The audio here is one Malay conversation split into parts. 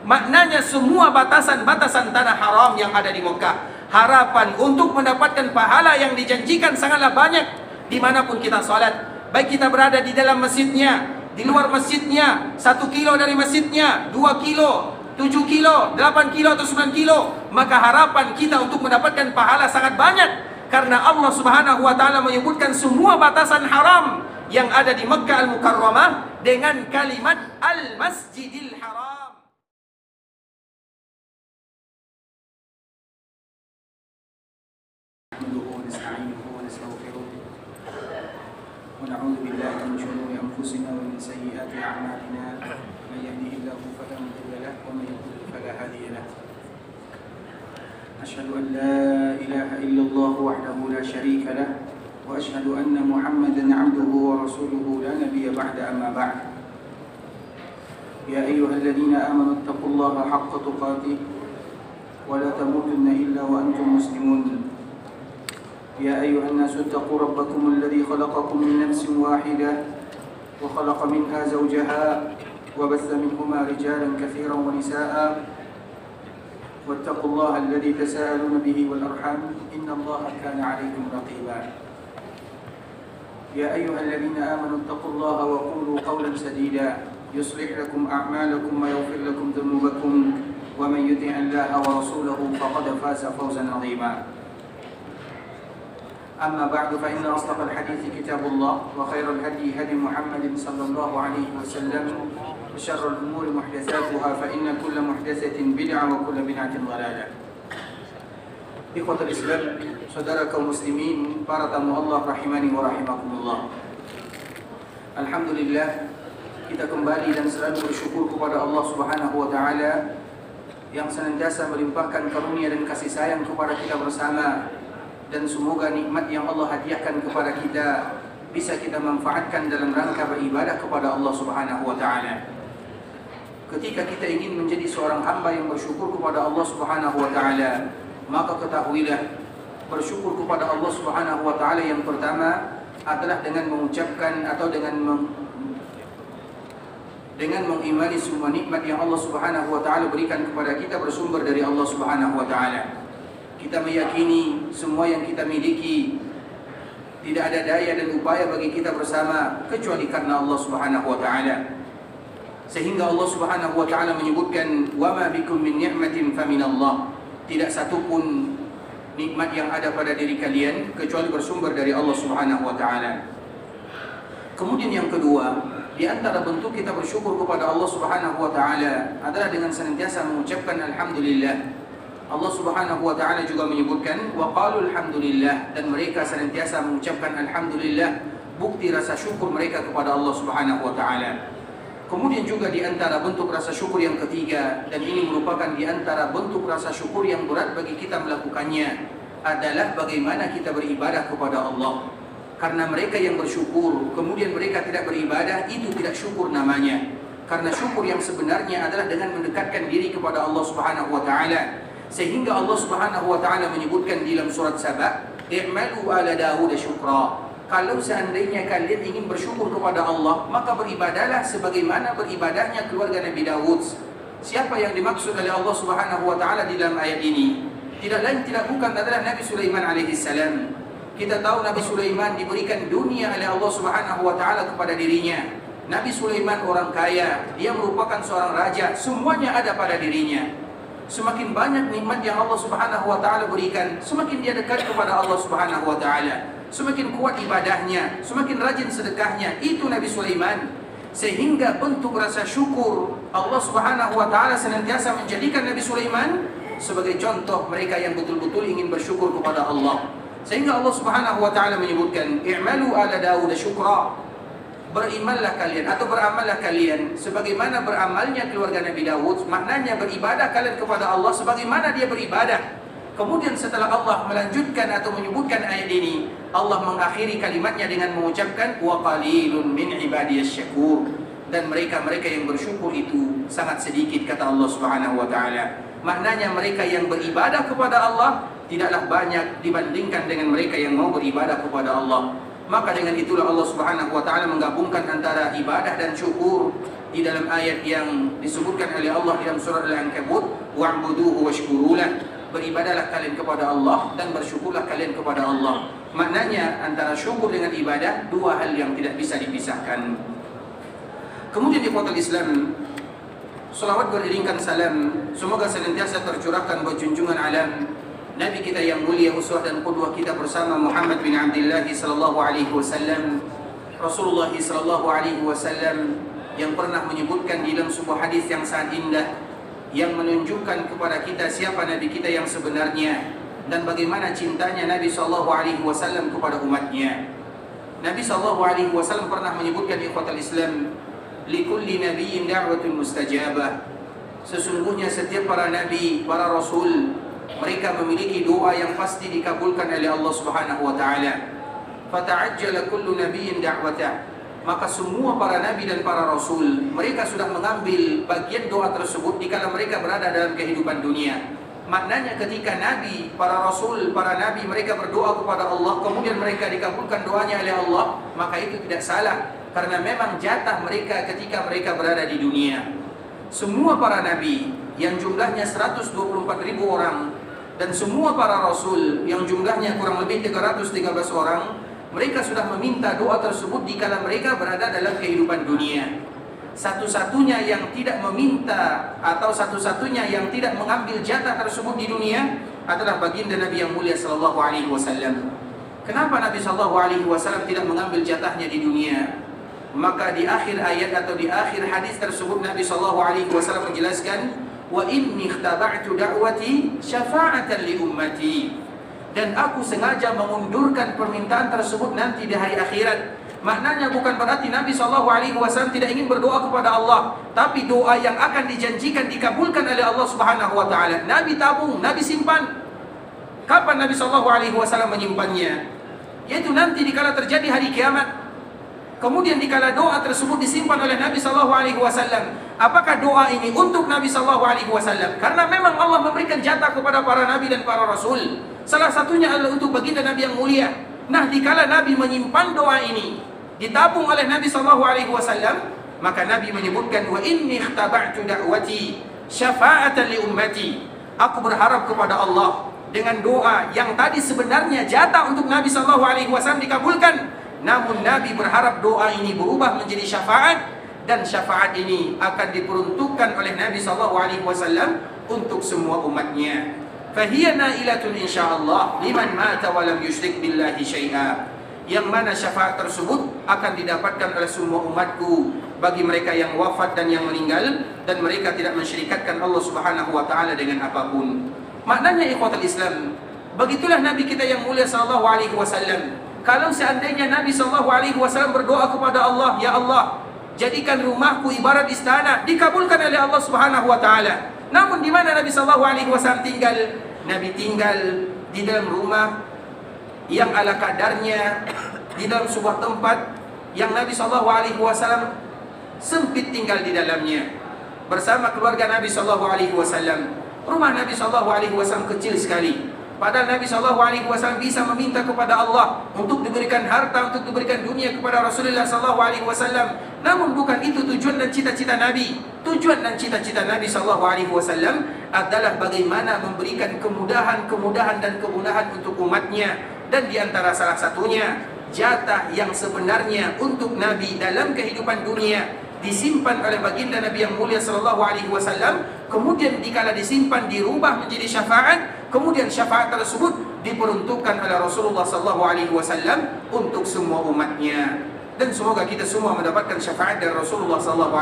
maknanya semua batasan-batasan tanah haram yang ada di Mekah. Harapan untuk mendapatkan pahala yang dijanjikan sangatlah banyak dimanapun kita salat. Baik kita berada di dalam masjidnya, di luar masjidnya, 1 kilo dari masjidnya, 2 kilo, 7 kilo, 8 kilo atau 9 kilo, maka harapan kita untuk mendapatkan pahala sangat banyak. Karena Allah Subhanahu wa ta'ala menyebutkan semua batasan haram yang ada di Makkah Al-Mukarramah dengan kalimat Al-Masjidil Haram. ونعوذ بالله من شرور أنفسنا ومن سيئات أعمالنا من يهده الله فلا مضل له ومن يضلل فلا هادي له أشهد أن لا إله إلا الله وحده لا شريك له وأشهد أن محمدا عبده ورسوله لا نبي بعد أما بعد يا أيها الذين آمنوا اتقوا الله حق تقاته ولا تموتن إلا وأنتم مسلمون يا أيها الناس اتقوا ربكم الذي خلقكم من نفس واحدة وخلق منها زوجها وبث منهما رجالا كثيرا ونساء واتقوا الله الذي تساءلون به والأرحام إن الله كان عليكم رقيبا يا أيها الذين آمنوا اتقوا الله وقولوا قولا سديدا يصلح لكم أعمالكم ويغفر لكم ذنوبكم ومن يطع الله ورسوله فقد فاز فوزا عظيما أما بعد فإن أصدق الحديث كتاب الله وخير الهدي هدي محمد صلى الله عليه وسلم وشر الأمور محدثاتها فإن كل محدثة بدعة وكل بدعة ضلالة. Ikhwatul Islam, saudara kaum muslimin, para tamu Allah rahimani wa rahimakumullah. Alhamdulillah, kita kembali dan selalu bersyukur kepada Allah Subhanahu wa taala yang senantiasa melimpahkan karunia dan kasih sayang kepada kita bersama. Dan semoga nikmat yang Allah hadiahkan kepada kita bisa kita manfaatkan dalam rangka beribadah kepada Allah Subhanahu wa taala. Ketika kita ingin menjadi seorang hamba yang bersyukur kepada Allah Subhanahu wa taala, maka ketahuilah bersyukur kepada Allah Subhanahu wa taala yang pertama adalah dengan mengucapkan atau dengan mengimani semua nikmat yang Allah Subhanahu wa taala berikan kepada kita bersumber dari Allah Subhanahu wa taala. Kita meyakini semua yang kita miliki tidak ada daya dan upaya bagi kita bersama kecuali karena Allah Subhanahu wa taala. Sehingga Allah Subhanahu wa taala menyebutkan wa ma bikum min ni'matin faminallah. Tidak satu pun nikmat yang ada pada diri kalian kecuali bersumber dari Allah Subhanahu wa taala. Kemudian yang kedua, di antara bentuk kita bersyukur kepada Allah Subhanahu wa taala adalah dengan senantiasa mengucapkan alhamdulillah. Allah Subhanahu wa taala juga menyebutkan wa qalu alhamdulillah, dan mereka senantiasa mengucapkan alhamdulillah, bukti rasa syukur mereka kepada Allah Subhanahu wa taala. Kemudian juga di antara bentuk rasa syukur yang ketiga, dan ini merupakan di antara bentuk rasa syukur yang berat bagi kita melakukannya, adalah bagaimana kita beribadah kepada Allah. Karena mereka yang bersyukur kemudian mereka tidak beribadah, itu tidak syukur namanya. Karena syukur yang sebenarnya adalah dengan mendekatkan diri kepada Allah Subhanahu wa taala. Sehingga Allah Subhanahu wa taala menyebutkan di dalam surat Saba, "I'malu ala Daud syukra." Kalau seandainya kalian ingin bersyukur kepada Allah, maka beribadahlah sebagaimana beribadahnya keluarga Nabi Daud. Siapa yang dimaksud oleh Allah Subhanahu wa taala di dalam ayat ini? Tidak lain tidak bukan adalah Nabi Sulaiman alaihi salam. Kita tahu Nabi Sulaiman diberikan dunia oleh Allah Subhanahu wa taala kepada dirinya. Nabi Sulaiman orang kaya, dia merupakan seorang raja, semuanya ada pada dirinya. Semakin banyak nikmat yang Allah Subhanahu wa taala berikan, semakin dia dekat kepada Allah Subhanahu wa taala. Semakin kuat ibadahnya, semakin rajin sedekahnya. Itu Nabi Sulaiman. Sehingga bentuk rasa syukur Allah Subhanahu wa taala senantiasa menjadikan Nabi Sulaiman sebagai contoh mereka yang betul-betul ingin bersyukur kepada Allah. Sehingga Allah Subhanahu wa taala menyebutkan, "I'malu ala Daud syukra." Berimanlah kalian atau beramallah kalian sebagaimana beramalnya keluarga Nabi Daud. Maknanya beribadah kalian kepada Allah sebagaimana dia beribadah. Kemudian setelah Allah melanjutkan atau menyebutkan ayat ini, Allah mengakhiri kalimatnya dengan mengucapkan wa qalilun min ibadiyasy syakur. Dan mereka-mereka yang bersyukur itu sangat sedikit, kata Allah Subhanahu wa taala. Maknanya mereka yang beribadah kepada Allah tidaklah banyak dibandingkan dengan mereka yang mau beribadah kepada Allah. Maka dengan itulah Allah Subhanahu wa taala menggabungkan antara ibadah dan syukur. di dalam ayat yang disebutkan oleh Allah dalam surah Al-Ankabut, wa'buduhu washkurulah, beribadahlah kalian kepada Allah dan bersyukurlah kalian kepada Allah. Maknanya antara syukur dengan ibadah dua hal yang tidak bisa dipisahkan. Kemudian di ikhwatul Islam, salawat beriringkan salam semoga senantiasa tercurahkan buat junjungan alam Nabi kita yang mulia, uswah dan qudwah kita bersama, Muhammad bin Abdullah sallallahu alaihi wasallam, Rasulullah sallallahu alaihi wasallam, yang pernah menyebutkan di dalam sebuah hadis yang sangat indah yang menunjukkan kepada kita siapa Nabi kita yang sebenarnya dan bagaimana cintanya Nabi sallallahu alaihi wasallam kepada umatnya. Nabi sallallahu alaihi wasallam pernah menyebutkan di ikhwatul Islam, likulli nabiyyin da'watun mustajabah. Sesungguhnya setiap para nabi, para rasul, mereka memiliki doa yang pasti dikabulkan oleh Allah Subhanahu wa taala. Fata'ajjala kullu nabiyyin da'watah. Maka semua para nabi dan para rasul, mereka sudah mengambil bagian doa tersebut dikala mereka berada dalam kehidupan dunia. Maknanya ketika nabi, para rasul, para nabi mereka berdoa kepada Allah, kemudian mereka dikabulkan doanya oleh Allah, maka itu tidak salah, karena memang jatah mereka ketika mereka berada di dunia. Semua para nabi yang jumlahnya 124.000 orang dan semua para rasul yang jumlahnya kurang lebih 313 orang, mereka sudah meminta doa tersebut dikala mereka berada dalam kehidupan dunia. Satu-satunya yang tidak meminta atau satu-satunya yang tidak mengambil jatah tersebut di dunia adalah baginda Nabi yang mulia sallallahu alaihi wasallam. Kenapa Nabi sallallahu alaihi wasallam tidak mengambil jatahnya di dunia? Maka di akhir ayat atau di akhir hadis tersebut Nabi sallallahu alaihi wasallam menjelaskan, wa inni ikhtaba'tu da'wati syafa'atan li ummati. Dan aku sengaja mengundurkan permintaan tersebut nanti di hari akhirat. Maknanya bukan berarti Nabi SAW tidak ingin berdoa kepada Allah, tapi doa yang akan dijanjikan dikabulkan oleh Allah Subhanahu Wa Taala, Nabi tabung, Nabi simpan. Kapan Nabi SAW menyimpannya? Yaitu nanti dikala terjadi hari kiamat. Kemudian dikala doa tersebut disimpan oleh Nabi SAW, apakah doa ini untuk Nabi SAW? Karena memang Allah memberikan jatah kepada para nabi dan para rasul. Salah satunya adalah untuk baginda Nabi yang mulia. Nah, dikala Nabi menyimpan doa ini, ditabung oleh Nabi SAW, maka Nabi menyebutkan, wa inni ikhtaba'tu da'wati syafa'atan li ummati. Aku berharap kepada Allah dengan doa yang tadi sebenarnya jatah untuk Nabi SAW dikabulkan. Namun Nabi berharap doa ini berubah menjadi syafaat, dan syafaat ini akan diperuntukkan oleh Nabi SAW untuk semua umatnya. Fahiya nailatun insyaallah liman mata wa lam yusyrik billahi syai'a. Yang mana syafaat tersebut akan didapatkan oleh semua umatku bagi mereka yang wafat dan yang meninggal dan mereka tidak mensyirikatkan Allah Subhanahu wa taala dengan apapun. Maknanya ikhwatul Islam, begitulah Nabi kita yang mulia sallallahu alaihi wasallam. Kalau seandainya Nabi sallallahu alaihi wasallam berdoa kepada Allah, ya Allah, jadikan rumahku ibarat istana, dikabulkan oleh Allah Subhanahu wa taala. Namun di mana Nabi sallallahu alaihi wasallam tinggal? Nabi tinggal di dalam rumah yang ala kadarnya, di dalam sebuah tempat yang Nabi sallallahu alaihi wasallam sempit tinggal di dalamnya bersama keluarga Nabi sallallahu alaihi wasallam. Rumah Nabi sallallahu alaihi wasallam kecil sekali. Padahal Nabi SAW bisa meminta kepada Allah untuk diberikan harta, untuk diberikan dunia kepada Rasulullah SAW. Namun bukan itu tujuan dan cita-cita Nabi. Tujuan dan cita-cita Nabi SAW adalah bagaimana memberikan kemudahan dan kemudahan untuk umatnya. Dan diantara salah satunya, jatah yang sebenarnya untuk Nabi dalam kehidupan dunia disimpan oleh baginda Nabi yang mulia SAW. Kemudian dikala disimpan dirubah menjadi syafaat. Kemudian syafaat tersebut diperuntukkan oleh Rasulullah SAW untuk semua umatnya. Dan semoga kita semua mendapatkan syafaat dari Rasulullah SAW.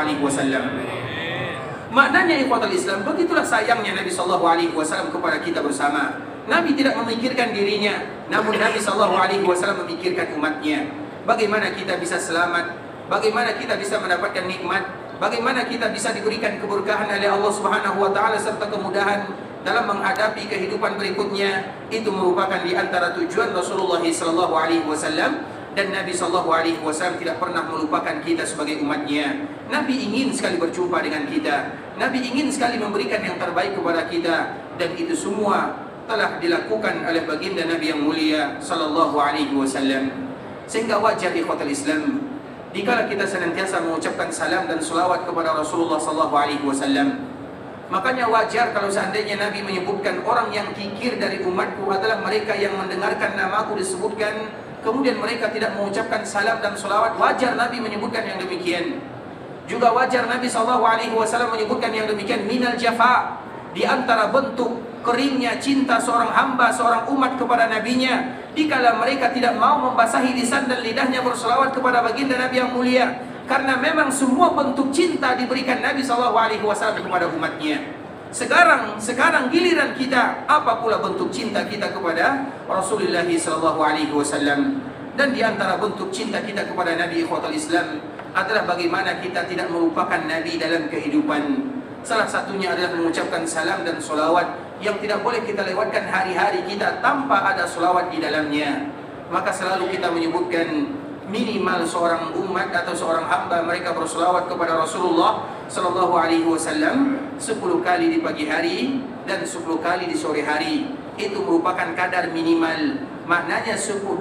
Maknanya ikhwatul Islam, begitulah sayangnya Nabi SAW kepada kita bersama. Nabi tidak memikirkan dirinya, namun Nabi SAW memikirkan umatnya. Bagaimana kita bisa selamat, bagaimana kita bisa mendapatkan nikmat, bagaimana kita bisa diberikan keberkahan oleh Allah Subhanahu wa taala serta kemudahan dalam menghadapi kehidupan berikutnya. Itu merupakan di antara tujuan Rasulullah SAW. Dan Nabi SAW tidak pernah melupakan kita sebagai umatnya. Nabi ingin sekali berjumpa dengan kita. Nabi ingin sekali memberikan yang terbaik kepada kita. Dan itu semua telah dilakukan oleh baginda Nabi yang mulia SAW. Sehingga wajar ikhwatul Islam, dikala kita senantiasa mengucapkan salam dan selawat kepada Rasulullah sallallahu alaihi wasallam. Makanya wajar kalau seandainya Nabi menyebutkan orang yang kikir dari umatku adalah mereka yang mendengarkan namaku disebutkan, kemudian mereka tidak mengucapkan salam dan selawat. Wajar Nabi menyebutkan yang demikian. Juga wajar Nabi SAW menyebutkan yang demikian. Minal jafa, di antara bentuk keringnya cinta seorang hamba, seorang umat kepada nabinya, dikala mereka tidak mau membasahi lisan dan lidahnya berselawat kepada baginda Nabi yang mulia. Karena memang semua bentuk cinta diberikan Nabi SAW kepada umatnya. Sekarang giliran kita, apa pula bentuk cinta kita kepada Rasulullah SAW. Dan di antara bentuk cinta kita kepada Nabi ikhwatal Islam adalah bagaimana kita tidak melupakan Nabi dalam kehidupan. Salah satunya adalah mengucapkan salam dan solawat yang tidak boleh kita lewatkan hari-hari kita tanpa ada solawat di dalamnya. Maka selalu kita menyebutkan minimal seorang umat atau seorang hamba mereka bersolawat kepada Rasulullah sallallahu alaihi wasallam 10 kali di pagi hari dan 10 kali di sore hari. Itu merupakan kadar minimal. Maknanya 10-20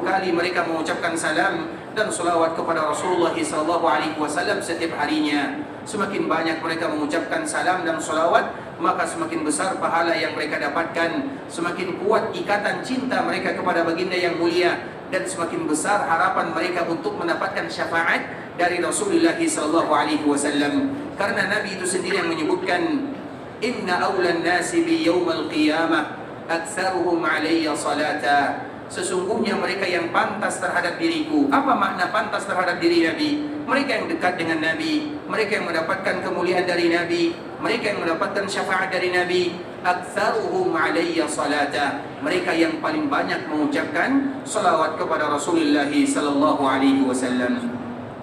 kali mereka mengucapkan salam dan selawat kepada Rasulullah sallallahu alaihi wasallam setiap harinya. Semakin banyak mereka mengucapkan salam dan selawat, maka semakin besar pahala yang mereka dapatkan, semakin kuat ikatan cinta mereka kepada baginda yang mulia, dan semakin besar harapan mereka untuk mendapatkan syafaat dari Rasulullah sallallahu alaihi wasallam. Karena Nabi itu sendiri yang menyebutkan, inna awlan nasi bi yaumal qiyamah aktsaruhum alayya salata. Sesungguhnya mereka yang pantas terhadap diriku. Apa makna pantas terhadap diri Nabi? Mereka yang dekat dengan Nabi, mereka yang mendapatkan kemuliaan dari Nabi, mereka yang mendapatkan syafaat dari Nabi. Aktsaruhum alayya salata. Mereka yang paling banyak mengucapkan salawat kepada Rasulullah sallallahu alaihi wasallam.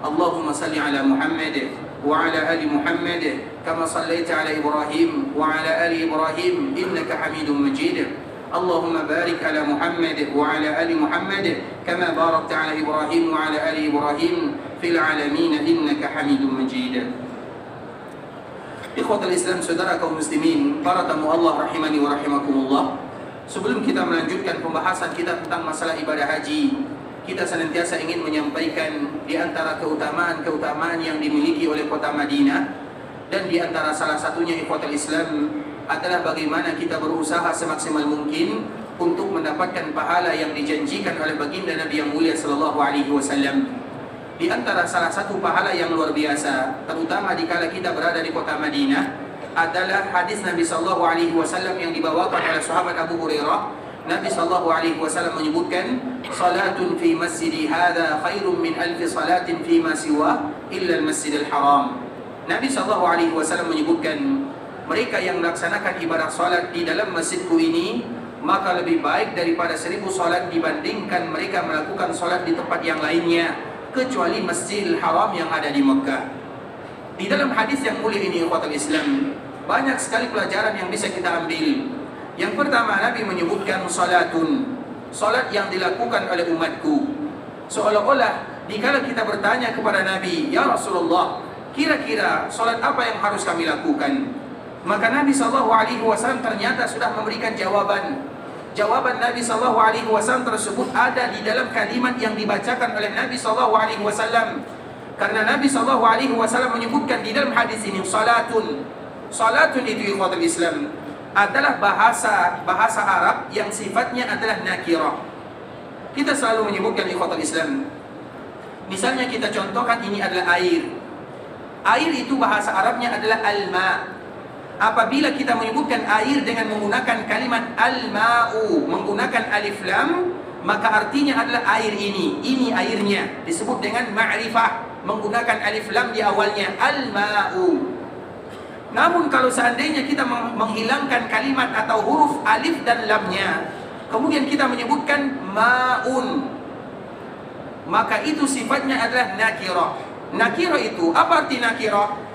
Allahumma salli ala Muhammad wa ala ali Muhammad kama sallaita ala Ibrahim wa ala ali Ibrahim innaka Hamidum Majid. اللهم بارك على محمد وعلى آل محمد كما باركت على إبراهيم وعلى آل إبراهيم في العالمين إنك حميد مجيد. Ikhwatul Islam, saudara kaum muslimin, para tamu Allah rahimani wa rahimakumullah. Sebelum kita melanjutkan pembahasan kita tentang masalah ibadah haji, kita senantiasa ingin menyampaikan di antara keutamaan-keutamaan yang dimiliki oleh kota Madinah, dan di antara salah satunya ikhwatul Islam adalah bagaimana kita berusaha semaksimal mungkin untuk mendapatkan pahala yang dijanjikan oleh baginda Nabi yang mulia sallallahu alaihi wasallam. Di antara salah satu pahala yang luar biasa, terutama dikala kita berada di kota Madinah, adalah hadis Nabi sallallahu alaihi wasallam yang dibawakan oleh sahabat Abu Hurairah. Nabi sallallahu alaihi wasallam menyebutkan, salatun fi masjidi hadza khairun min alfi salatin fi ma siwa illa al-masjidil haram. Nabi sallallahu alaihi wasallam menyebutkan, mereka yang melaksanakan ibadah salat di dalam masjidku ini, maka lebih baik daripada 1000 salat dibandingkan mereka melakukan salat di tempat yang lainnya, kecuali Masjidil Haram yang ada di Mekah. Di dalam hadis yang mulia ini, ikhwatul Islam, banyak sekali pelajaran yang bisa kita ambil. Yang pertama, Nabi menyebutkan salatun, salat yang dilakukan oleh umatku. Seolah-olah dikala kita bertanya kepada Nabi, ya Rasulullah, kira-kira salat apa yang harus kami lakukan? Maka Nabi SAW ternyata sudah memberikan jawaban. Jawaban Nabi SAW tersebut ada di dalam kalimat yang dibacakan oleh Nabi SAW. Karena Nabi SAW menyebutkan di dalam hadis ini, salatun. Salatun itu ikhwatul Islam adalah bahasa Arab yang sifatnya adalah nakirah. Kita selalu menyebutkan ikhwatul Islam. Misalnya kita contohkan ini adalah air. Air itu bahasa Arabnya adalah al-ma'. Apabila kita menyebutkan air dengan menggunakan kalimat al-ma'u, menggunakan alif lam, maka artinya adalah air ini airnya, disebut dengan ma'rifah, menggunakan alif lam di awalnya, al-ma'u. Namun kalau seandainya kita menghilangkan kalimat atau huruf alif dan lamnya, kemudian kita menyebutkan ma'un, maka itu sifatnya adalah nakirah. Nakirah itu, apa arti nakirah?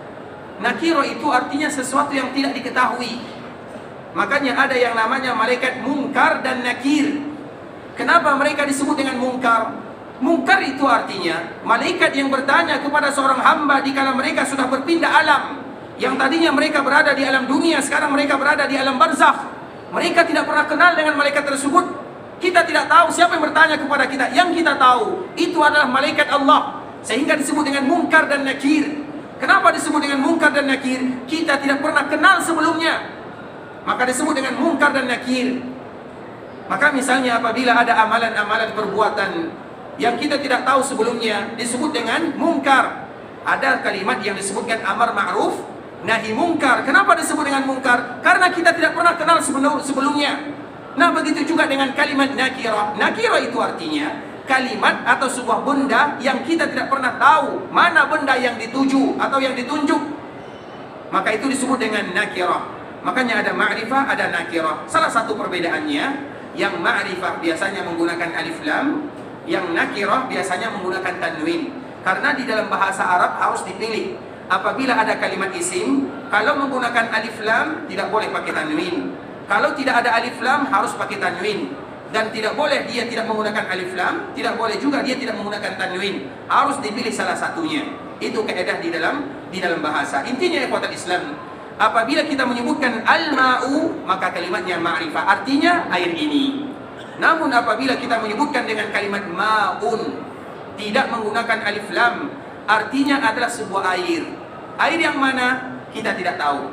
Nakiro itu artinya sesuatu yang tidak diketahui. Makanya ada yang namanya malaikat munkar dan nakir. Kenapa mereka disebut dengan munkar? Munkar itu artinya malaikat yang bertanya kepada seorang hamba dikala mereka sudah berpindah alam. Yang tadinya mereka berada di alam dunia, sekarang mereka berada di alam barzakh. Mereka tidak pernah kenal dengan malaikat tersebut. Kita tidak tahu siapa yang bertanya kepada kita. Yang kita tahu itu adalah malaikat Allah. Sehingga disebut dengan munkar dan nakir. Kenapa disebut dengan munkar dan nakir? Kita tidak pernah kenal sebelumnya, maka disebut dengan munkar dan nakir. Maka misalnya apabila ada amalan-amalan perbuatan yang kita tidak tahu sebelumnya, disebut dengan munkar. Ada kalimat yang disebutkan amar ma'ruf nahi munkar. Kenapa disebut dengan munkar? Karena kita tidak pernah kenal sebelumnya. Nah, begitu juga dengan kalimat nakirah. Nakirah itu artinya kalimat atau sebuah benda yang kita tidak pernah tahu mana benda yang dituju atau yang ditunjuk, maka itu disebut dengan nakirah. Makanya ada ma'rifah, ada nakirah. Salah satu perbedaannya, yang ma'rifah biasanya menggunakan alif lam, yang nakirah biasanya menggunakan tanwin. Karena di dalam bahasa Arab harus dipilih. Apabila ada kalimat isim, kalau menggunakan alif lam tidak boleh pakai tanwin. Kalau tidak ada alif lam harus pakai tanwin. Dan tidak boleh dia tidak menggunakan alif lam, tidak boleh juga dia tidak menggunakan tanwin. Harus dipilih salah satunya. Itu kaidah di dalam bahasa. Intinya ikhwatul Islam, apabila kita menyebutkan al-ma'u, maka kalimatnya ma'rifah, artinya air ini. Namun apabila kita menyebutkan dengan kalimat ma'un, tidak menggunakan alif lam, artinya adalah sebuah air. Air yang mana kita tidak tahu.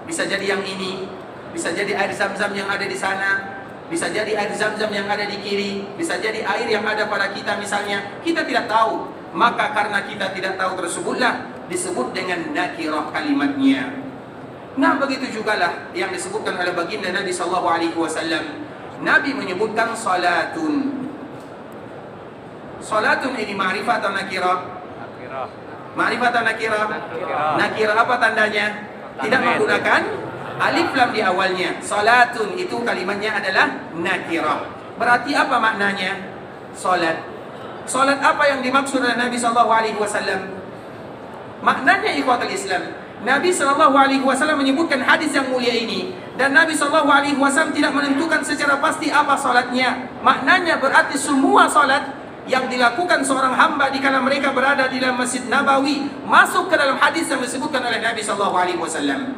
Bisa jadi yang ini, bisa jadi air zam-zam yang ada di sana, bisa jadi air zam-zam yang ada di kiri, bisa jadi air yang ada pada kita misalnya, kita tidak tahu. Maka karena kita tidak tahu tersebutlah disebut dengan nakirah kalimatnya. Nah, begitu jugalah yang disebutkan oleh baginda Nabi sallallahu alaihi wasallam. Nabi menyebutkan salatun. Salatun ini ma'rifah atau nakirah? Nakirah. Ma'rifah atau nakirah? Nakirah. Nakirah apa tandanya? Tidak menggunakan alif lam di awalnya. Salatun itu kalimatnya adalah nakirah. Berarti apa maknanya? Salat. Salat apa yang dimaksud oleh Nabi sallallahu alaihi wasallam? Maknanya ikhwatul Islam, Nabi sallallahu alaihi wasallam menyebutkan hadis yang mulia ini, dan Nabi sallallahu alaihi wasallam tidak menentukan secara pasti apa salatnya. Maknanya berarti semua salat yang dilakukan seorang hamba di kala mereka berada di dalam Masjid Nabawi masuk ke dalam hadis yang disebutkan oleh Nabi sallallahu alaihi wasallam.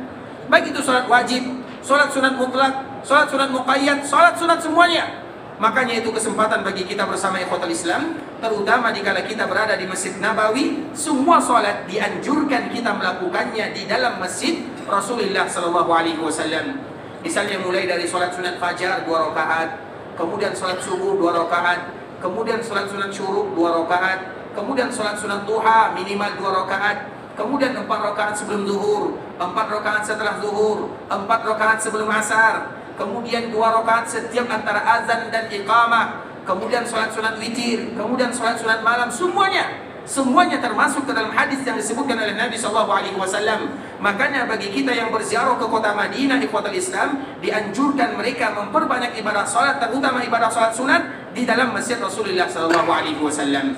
Baik itu salat wajib, salat sunat mutlak, salat sunat muqayyad, salat sunat semuanya. Makanya itu kesempatan bagi kita bersama ikhwatul Islam, terutama dikala kita berada di Masjid Nabawi, semua salat dianjurkan kita melakukannya di dalam masjid Rasulullah sallallahu alaihi wasallam. Misalnya mulai dari salat sunat fajar 2 rakaat, kemudian salat subuh 2 rakaat, kemudian salat sunat syuruk 2 rakaat, kemudian salat sunat duha minimal 2 rakaat, kemudian 4 rakaat sebelum zuhur, 4 rakaat setelah zuhur, 4 rakaat sebelum asar, kemudian 2 rakaat setiap antara azan dan iqamah, kemudian salat sunat witir, kemudian salat sunat malam, semuanya termasuk ke dalam hadis yang disebutkan oleh Nabi sallallahu alaihi wasallam. Makanya bagi kita yang berziarah ke kota Madinah ikhwatul Islam, dianjurkan mereka memperbanyak ibadah salat, terutama ibadah salat sunat di dalam masjid Rasulullah sallallahu alaihi wasallam.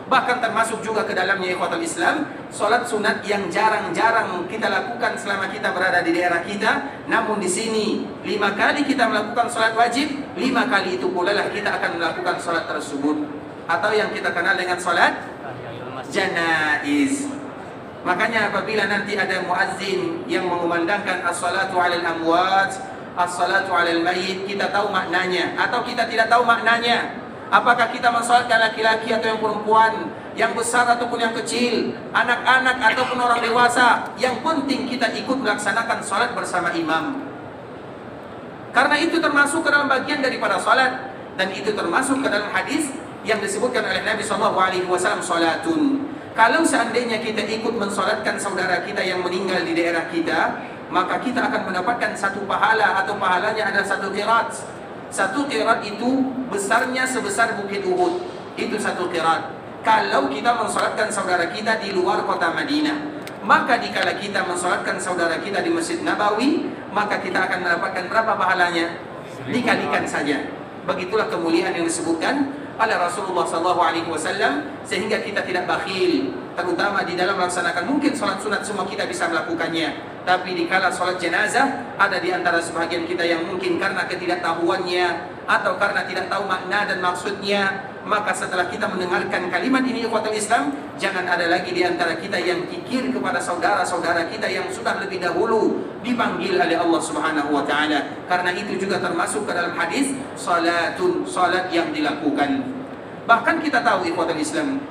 Bahkan termasuk juga ke dalamnya ikhwatul Islam, salat sunat yang jarang-jarang kita lakukan selama kita berada di daerah kita. Namun di sini 5 kali kita melakukan salat wajib, 5 kali itu pula lah kita akan melakukan salat tersebut, atau yang kita kenal dengan salat janaiz. Makanya apabila nanti ada muazzin yang mengumandangkan as-salatu 'alal amwat, as-salatu 'alal mayyit, kita tahu maknanya atau kita tidak tahu maknanya. Apakah kita mensalatkan laki-laki atau yang perempuan, yang besar ataupun yang kecil, anak-anak ataupun orang dewasa, yang penting kita ikut melaksanakan salat bersama imam. Karena itu termasuk ke dalam bagian daripada salat, dan itu termasuk ke dalam hadis yang disebutkan oleh Nabi sallallahu alaihi wasallam, salatun. Kalau seandainya kita ikut mensalatkan saudara kita yang meninggal di daerah kita, maka kita akan mendapatkan satu pahala, atau pahalanya adalah 1 qirat. 1 qirat itu besarnya sebesar bukit Uhud. Itu 1 qirat. Kalau kita mensalatkan saudara kita di luar kota Madinah, maka dikala kita mensalatkan saudara kita di Masjid Nabawi, maka kita akan mendapatkan berapa pahalanya? Dikalikan saja. Begitulah kemuliaan yang disebutkan oleh Rasulullah SAW, sehingga kita tidak bakhil, terutama di dalam melaksanakan. Mungkin salat sunat semua kita bisa melakukannya, tapi dikala salat jenazah, ada di antara sebagian kita yang mungkin karena ketidaktahuannya atau karena tidak tahu makna dan maksudnya, maka setelah kita mendengarkan kalimat ini ikhwatul Islam, jangan ada lagi di antara kita yang kikir kepada saudara-saudara kita yang sudah lebih dahulu dipanggil oleh Allah Subhanahu wa taala. Karena itu juga termasuk ke dalam hadis salatun, salat yang dilakukan. Bahkan kita tahu ikhwatul Islam,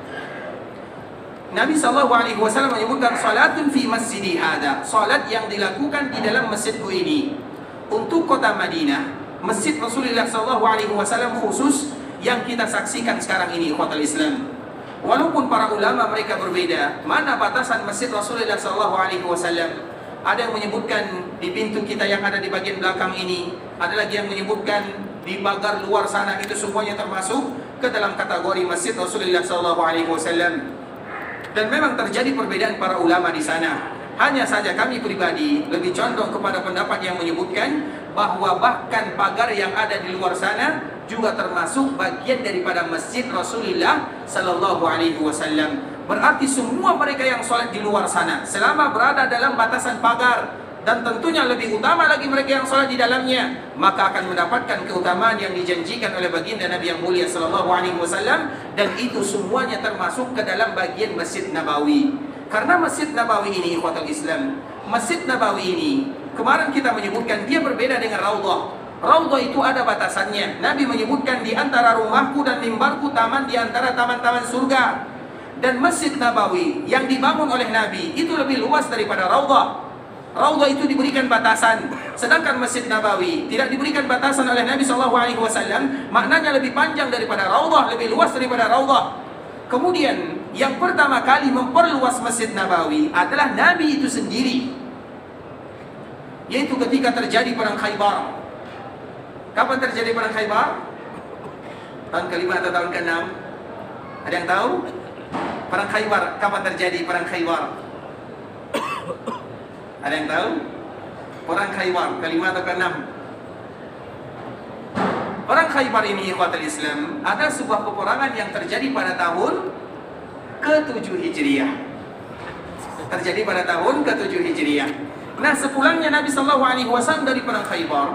Nabi SAW menyebutkan salatun fi masjidi hada, salat yang dilakukan di dalam masjidku ini. Untuk kota Madinah, masjid Rasulullah SAW khusus yang kita saksikan sekarang ini, ikhwatal Islam. Walaupun para ulama mereka berbeda, mana batasan masjid Rasulullah SAW. Ada yang menyebutkan di pintu kita yang ada di bagian belakang ini, ada lagi yang menyebutkan di pagar luar sana, itu semuanya termasuk ke dalam kategori masjid Rasulullah SAW. Dan memang terjadi perbedaan para ulama di sana. Hanya saja kami pribadi lebih condong kepada pendapat yang menyebutkan bahwa bahkan pagar yang ada di luar sana juga termasuk bagian daripada masjid Rasulullah SAW. Berarti semua mereka yang sholat di luar sana, selama berada dalam batasan pagar, dan tentunya lebih utama lagi mereka yang sholat di dalamnya, maka akan mendapatkan keutamaan yang dijanjikan oleh baginda Nabi yang mulia SAW. Dan itu semuanya termasuk ke dalam bagian Masjid Nabawi. Karena Masjid Nabawi ini, ikhwatul Islam, Masjid Nabawi ini kemarin kita menyebutkan dia berbeda dengan Raudhah. Raudhah itu ada batasannya. Nabi menyebutkan di antara rumahku dan mimbarku taman di antara taman-taman surga. Dan Masjid Nabawi yang dibangun oleh Nabi itu lebih luas daripada Raudhah. Raudhah itu diberikan batasan, sedangkan Masjid Nabawi tidak diberikan batasan oleh Nabi SAW. Maknanya lebih panjang daripada Raudhah, lebih luas daripada Raudhah. Kemudian yang pertama kali memperluas Masjid Nabawi adalah Nabi itu sendiri, yaitu ketika terjadi perang Khaybar. Kapan terjadi perang Khaybar? Tahun ke-5 atau tahun ke-6? Ada yang tahu? Perang Khaybar, kapan terjadi perang Khaybar? Ada yang tahu? Perang Khaybar ke-5 atau ke-6? Perang Khaybar ini, ikhwatul Islam, ada sebuah peperangan yang terjadi pada tahun ke-7 Hijriah. Terjadi pada tahun ke-7 Hijriah. Nah, sepulangnya Nabi SAW dari perang Khaybar,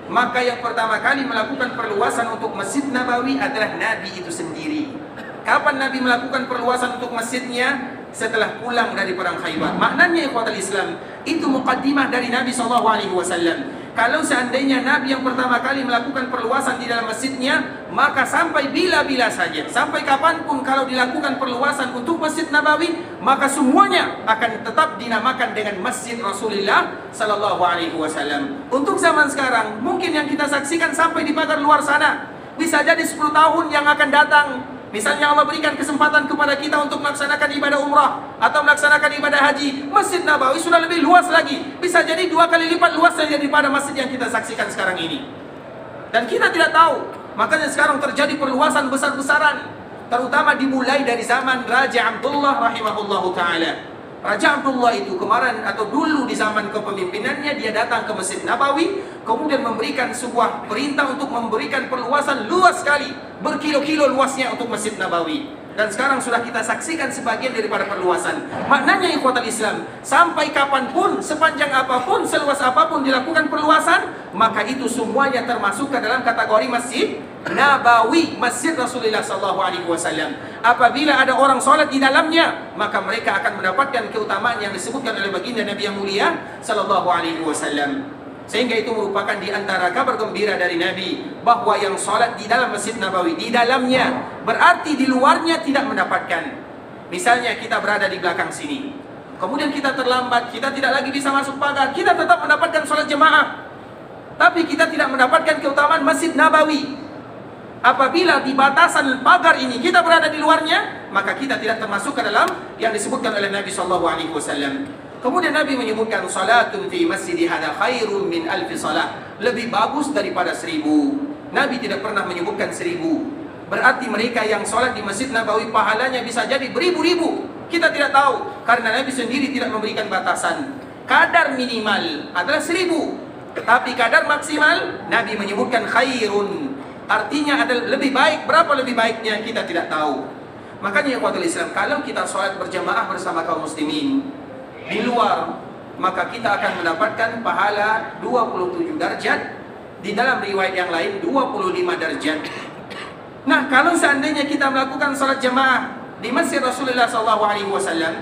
maka yang pertama kali melakukan perluasan untuk Masjid Nabawi adalah Nabi itu sendiri. Kapan Nabi melakukan perluasan untuk masjidnya? Setelah pulang dari perang Khaybar. Maknanya, ikhwatul Islam, itu muqaddimah dari Nabi SAW. Kalau seandainya Nabi yang pertama kali melakukan perluasan di dalam masjidnya, maka sampai bila-bila saja, sampai kapanpun kalau dilakukan perluasan untuk Masjid Nabawi, maka semuanya akan tetap dinamakan dengan Masjid Rasulullah SAW. Untuk zaman sekarang, mungkin yang kita saksikan sampai di pagar luar sana, bisa jadi 10 tahun yang akan datang, misalnya Allah berikan kesempatan kepada kita untuk melaksanakan ibadah umrah atau melaksanakan ibadah haji, Masjid Nabawi sudah lebih luas lagi. Bisa jadi 2 kali lipat luasnya daripada masjid yang kita saksikan sekarang ini. Dan kita tidak tahu. Makanya sekarang terjadi perluasan besar-besaran, terutama dimulai dari zaman Raja Abdullah rahimahullahu ta'ala. Raja Abdullah itu kemarin atau dulu di zaman kepemimpinannya, dia datang ke Masjid Nabawi, kemudian memberikan sebuah perintah untuk memberikan perluasan luas sekali, berkilo-kilo luasnya untuk Masjid Nabawi. Dan sekarang sudah kita saksikan sebagian daripada perluasan. Maknanya, ikhwatul Islam, sampai kapanpun, sepanjang apapun, seluas apapun dilakukan perluasan, maka itu semuanya termasuk ke dalam kategori Masjid Nabawi, Masjid Rasulullah SAW. Apabila ada orang sholat di dalamnya, maka mereka akan mendapatkan keutamaan yang disebutkan oleh baginda Nabi yang mulia SAW. Sehingga itu merupakan di antara kabar gembira dari Nabi, bahwa yang sholat di dalam Masjid Nabawi, di dalamnya, berarti di luarnya tidak mendapatkan. Misalnya kita berada di belakang sini, kemudian kita terlambat, kita tidak lagi bisa masuk pagar, kita tetap mendapatkan sholat jemaah, tapi kita tidak mendapatkan keutamaan Masjid Nabawi. Apabila di batasan pagar ini kita berada di luarnya, maka kita tidak termasuk ke dalam yang disebutkan oleh Nabi SAW. Kemudian Nabi menyebutkan salatun fi masjidi hada khairun min alfi salat, lebih bagus daripada 1000. Nabi tidak pernah menyebutkan 1000. Berarti mereka yang sholat di Masjid Nabawi pahalanya bisa jadi beribu-ribu. Kita tidak tahu, karena Nabi sendiri tidak memberikan batasan. Kadar minimal adalah 1000, tapi kadar maksimal Nabi menyebutkan khairun, artinya adalah lebih baik. Berapa lebih baiknya kita tidak tahu. Makanya, ikhwatul Islam, kalau kita sholat berjamaah bersama kaum muslimin di luar, maka kita akan mendapatkan pahala 27 darjat. Di dalam riwayat yang lain 25 darjat. Nah, kalau seandainya kita melakukan salat jamaah di Masjid Rasulullah SAW,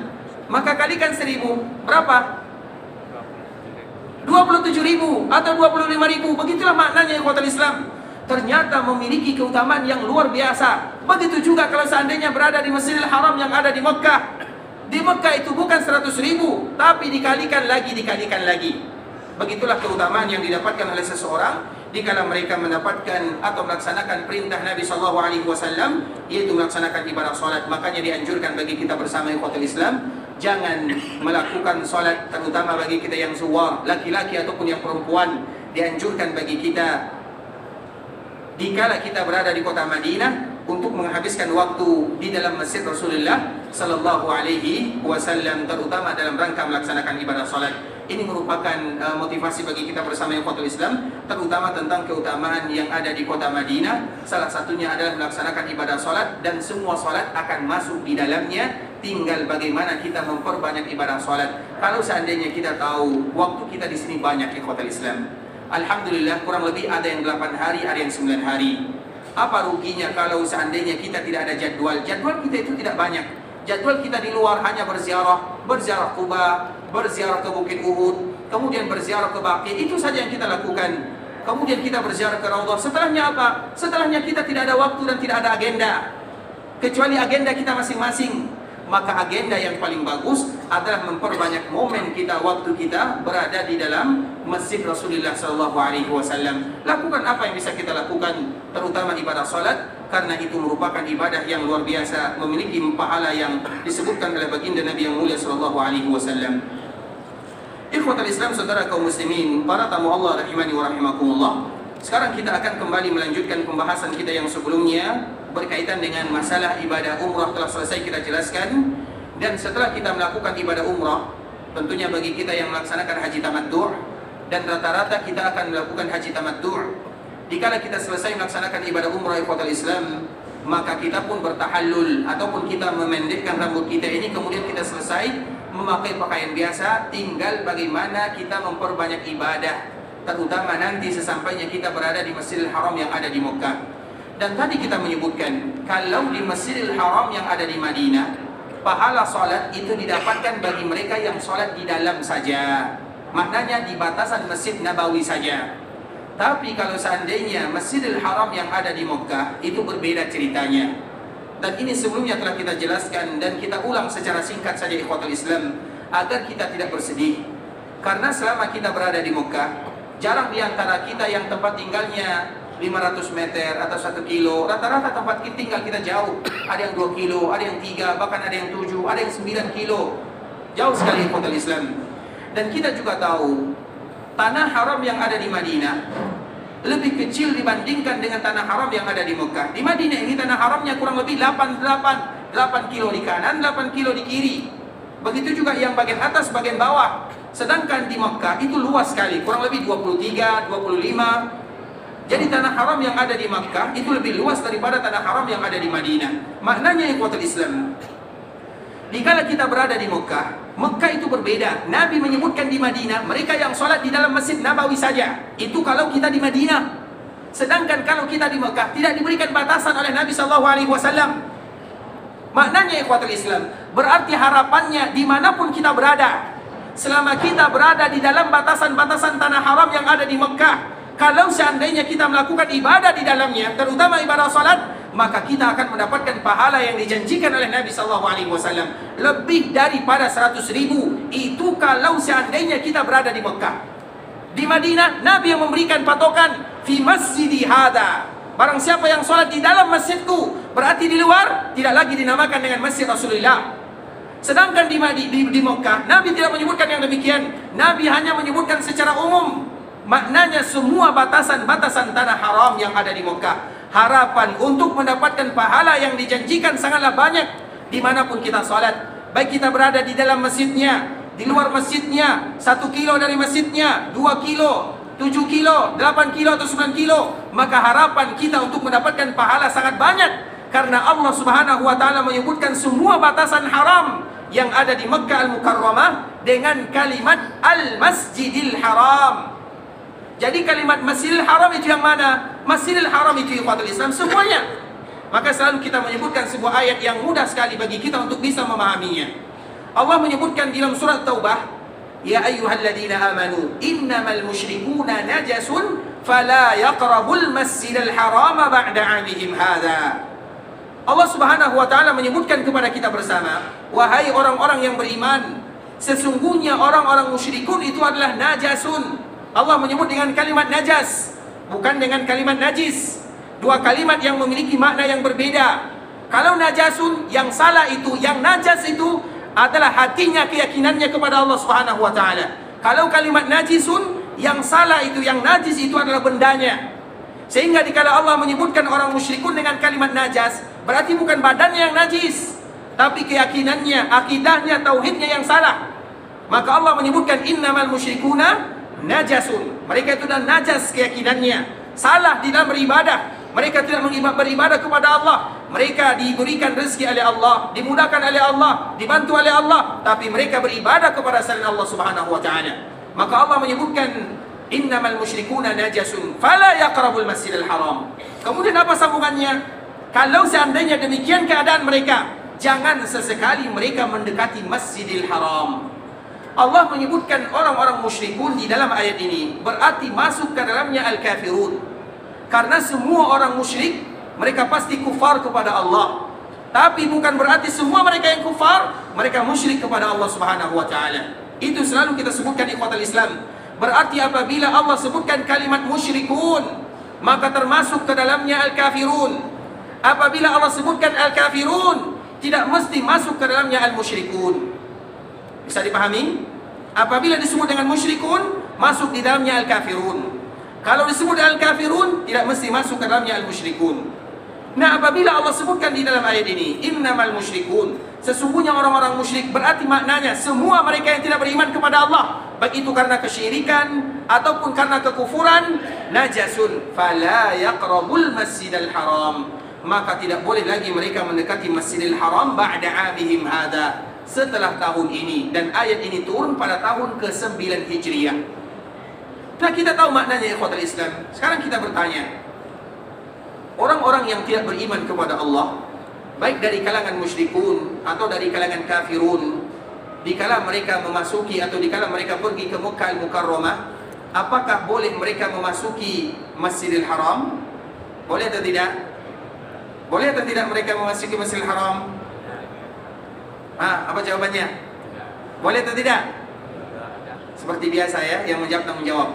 maka kalikan 1000, berapa? 27.000 atau 25.000. Begitulah maknanya, ikhwatul Islam. Ternyata memiliki keutamaan yang luar biasa. Begitu juga kalau seandainya berada di Masjidil Haram yang ada di Mekah. Di Mekah itu bukan 100.000, tapi dikalikan lagi. Begitulah keutamaan yang didapatkan oleh seseorang dikala mereka mendapatkan atau melaksanakan perintah Nabi SAW, yaitu melaksanakan ibadah solat. Makanya dianjurkan bagi kita bersama ikhwatul Islam, jangan melakukan solat, terutama bagi kita yang zuwar, laki-laki ataupun yang perempuan. Dianjurkan bagi kita dikala kita berada di kota Madinah untuk menghabiskan waktu di dalam masjid Rasulullah sallallahu alaihi wasallam, terutama dalam rangka melaksanakan ibadah salat. Ini merupakan motivasi bagi kita bersama ikhwatul Islam, terutama tentang keutamaan yang ada di kota Madinah. Salah satunya adalah melaksanakan ibadah salat, dan semua salat akan masuk di dalamnya. Tinggal bagaimana kita memperbanyak ibadah salat. Kalau seandainya kita tahu waktu kita di sini banyak ikhwatul Islam, alhamdulillah kurang lebih ada yang 8 hari, ada yang 9 hari. Apa ruginya kalau seandainya kita tidak ada jadwal? Jadwal kita itu tidak banyak. Jadwal kita di luar hanya berziarah Quba, berziarah ke Bukit Uhud, kemudian berziarah ke Baqi. Itu saja yang kita lakukan. Kemudian kita berziarah ke Raudhah. Setelahnya apa? Setelahnya kita tidak ada waktu dan tidak ada agenda, kecuali agenda kita masing-masing. Maka agenda yang paling bagus adalah memperbanyak momen kita, waktu kita berada di dalam masjid Rasulullah SAW. Lakukan apa yang bisa kita lakukan, terutama ibadah salat, karena itu merupakan ibadah yang luar biasa, memiliki pahala yang disebutkan oleh baginda Nabi yang mulia SAW. Ikhwatul Islam, saudara kaum muslimin, para tamu Allah rahimani wa rahimakumullah. Sekarang kita akan kembali melanjutkan pembahasan kita yang sebelumnya berkaitan dengan masalah ibadah umrah. Telah selesai kita jelaskan, dan setelah kita melakukan ibadah umrah, tentunya bagi kita yang melaksanakan haji tamattu', dan rata-rata kita akan melakukan haji tamattu', dikala kita selesai melaksanakan ibadah umrah ikhwatul Islam, maka kita pun bertahallul ataupun kita memendekkan rambut kita ini, kemudian kita selesai memakai pakaian biasa. Tinggal bagaimana kita memperbanyak ibadah, terutama nanti sesampainya kita berada di Masjidil Haram yang ada di Mekah. Dan tadi kita menyebutkan, kalau di Masjidil Haram yang ada di Madinah, pahala salat itu didapatkan bagi mereka yang salat di dalam saja, maknanya di batasan Masjid Nabawi saja. Tapi kalau seandainya Masjidil Haram yang ada di Mekah, itu berbeda ceritanya. Dan ini sebelumnya telah kita jelaskan, dan kita ulang secara singkat saja ikhwatul Islam, agar kita tidak bersedih. Karena selama kita berada di Mekah, jarang di antara kita yang tempat tinggalnya 500 meter atau 1 kilo. Rata-rata tempat kita tinggal kita jauh. Ada yang 2 kilo, ada yang 3, bahkan ada yang 7, ada yang 9 kilo. Jauh sekali ikhwatul Islam. Dan kita juga tahu, tanah haram yang ada di Madinah lebih kecil dibandingkan dengan tanah haram yang ada di Mekah. Di Madinah ini tanah haramnya kurang lebih 8 kilo di kanan, 8 kilo di kiri. Begitu juga yang bagian atas, bagian bawah. Sedangkan di Mekah itu luas sekali, kurang lebih 23, 25. Jadi tanah haram yang ada di Makkah itu lebih luas daripada tanah haram yang ada di Madinah. Maknanya ikhwatul Islam, dikala kita berada di Mekah, Mekah itu berbeda. Nabi menyebutkan di Madinah, mereka yang sholat di dalam Masjid Nabawi saja. Itu kalau kita di Madinah. Sedangkan kalau kita di Mekah, tidak diberikan batasan oleh Nabi SAW. Maknanya ikhwatul Islam, berarti harapannya dimanapun kita berada, selama kita berada di dalam batasan-batasan tanah haram yang ada di Mekah, kalau seandainya kita melakukan ibadah di dalamnya, terutama ibadah salat, maka kita akan mendapatkan pahala yang dijanjikan oleh Nabi SAW, lebih daripada 100.000. Itu kalau seandainya kita berada di Mekah. Di Madinah, Nabi yang memberikan patokan, fi masjidi hada, barang siapa yang salat di dalam masjidku, berarti di luar tidak lagi dinamakan dengan Masjid Rasulullah. Sedangkan di Mekah, Nabi tidak menyebutkan yang demikian. Nabi hanya menyebutkan secara umum. Maknanya semua batasan-batasan tanah haram yang ada di Mekah, harapan untuk mendapatkan pahala yang dijanjikan sangatlah banyak dimanapun kita salat. Baik kita berada di dalam masjidnya, di luar masjidnya, 1 kilo dari masjidnya, 2 kilo, 7 kilo, 8 kilo atau 9 kilo, maka harapan kita untuk mendapatkan pahala sangat banyak. Karena Allah Subhanahu wa ta'ala menyebutkan semua batasan haram yang ada di Makkah Al-Mukarramah dengan kalimat Al-Masjidil Haram. Jadi kalimat Masjidil Haram itu yang mana? Masjidil Haram itu ikhwatul Islam semuanya. Maka selalu kita menyebutkan sebuah ayat yang mudah sekali bagi kita untuk bisa memahaminya. Allah menyebutkan di dalam surat Taubah, ya ayyuhalladzina amanu innamal musyrikuna najasun fala yaqrabul masjidal harama ba'da 'amihim hadza. Allah Subhanahu wa taala menyebutkan kepada kita bersama, wahai orang-orang yang beriman, sesungguhnya orang-orang musyrikun itu adalah najasun. Allah menyebut dengan kalimat najas, bukan dengan kalimat najis. Dua kalimat yang memiliki makna yang berbeda. Kalau najasun, yang salah itu, yang najas itu adalah hatinya, keyakinannya kepada Allah Subhanahu wa taala. Kalau kalimat najisun, yang salah itu, yang najis itu adalah bendanya. Sehingga dikala Allah menyebutkan orang musyrikun dengan kalimat najas, berarti bukan badannya yang najis, tapi keyakinannya, akidahnya, tauhidnya yang salah. Maka Allah menyebutkan innamal musyrikuna najasun. Mereka itu dah najas keyakinannya, salah di dalam beribadah. Mereka tidak beribadah kepada Allah. Mereka diberikan rezeki oleh Allah, dimudahkan oleh Allah, dibantu oleh Allah, tapi mereka beribadah kepada selain Allah Subhanahu wa taala. Maka Allah menyebutkan innamal musyrikuna najasun fala yaqrabul masjidil haram. Kemudian apa sambungannya? Kalau seandainya demikian keadaan mereka, jangan sesekali mereka mendekati Masjidil Haram. Allah menyebutkan orang-orang musyrikun di dalam ayat ini, berarti masuk ke dalamnya al-kafirun. Karena semua orang musyrik, mereka pasti kufar kepada Allah. Tapi bukan berarti semua mereka yang kufar, mereka musyrik kepada Allah Subhanahu wa taala. Itu selalu kita sebutkan ikhwatal Islam. Berarti apabila Allah sebutkan kalimat musyrikun, maka termasuk ke dalamnya al-kafirun. Apabila Allah sebutkan al-kafirun, tidak mesti masuk ke dalamnya al-musyrikun. Bisa dipahami? Apabila disebut dengan musyrikun, masuk di dalamnya al-kafirun. Kalau disebut al-kafirun, tidak mesti masuk ke dalamnya al-musyrikun. Nah, apabila Allah sebutkan di dalam ayat ini, innamal musyrikun, sesungguhnya orang-orang musyrik, berarti maknanya semua mereka yang tidak beriman kepada Allah, baik itu karena kesyirikan ataupun karena kekufuran, najasun fala yaqrabul masjidal haram. Maka tidak boleh lagi mereka mendekati Masjidil Haram ba'da amihim hadha, setelah tahun ini. Dan ayat ini turun pada tahun ke-9 Hijriah. Nah, kita tahu maknanya ikhwatul Islam. Sekarang kita bertanya, orang-orang yang tidak beriman kepada Allah, baik dari kalangan musyrikun atau dari kalangan kafirun, dikala mereka memasuki atau dikala mereka pergi ke Makkah Al-Mukarramah, apakah boleh mereka memasuki Masjidil Haram? Boleh atau tidak? Boleh atau tidak mereka memasuki Masjidil Haram? Apa jawabannya? Boleh atau tidak? Seperti biasa ya, yang menjawab tanggung jawab.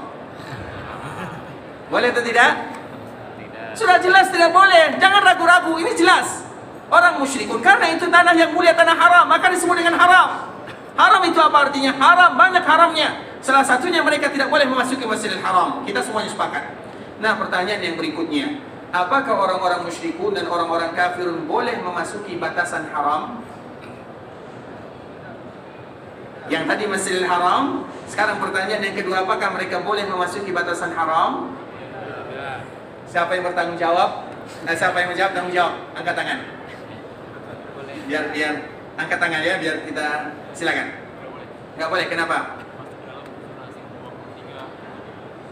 Boleh atau tidak? Sudah jelas tidak boleh. Jangan ragu-ragu, ini jelas. Orang musyrikun, karena itu tanah yang mulia, tanah haram, maka disebut dengan haram. Haram itu apa artinya? Haram, banyak haramnya. Salah satunya mereka tidak boleh memasuki Masjidil Haram. Kita semuanya sepakat. Nah, pertanyaan yang berikutnya, apakah orang-orang musyrikun dan orang-orang kafirun boleh memasuki batasan haram? Yang tadi Masjidil Haram. Sekarang pertanyaan yang kedua, apakah mereka boleh memasuki batasan haram? Siapa yang bertanggung jawab? Siapa yang menjawab tanggung jawab? Angkat tangan. Biar angkat tangan ya, biar kita silakan. Nggak boleh, kenapa?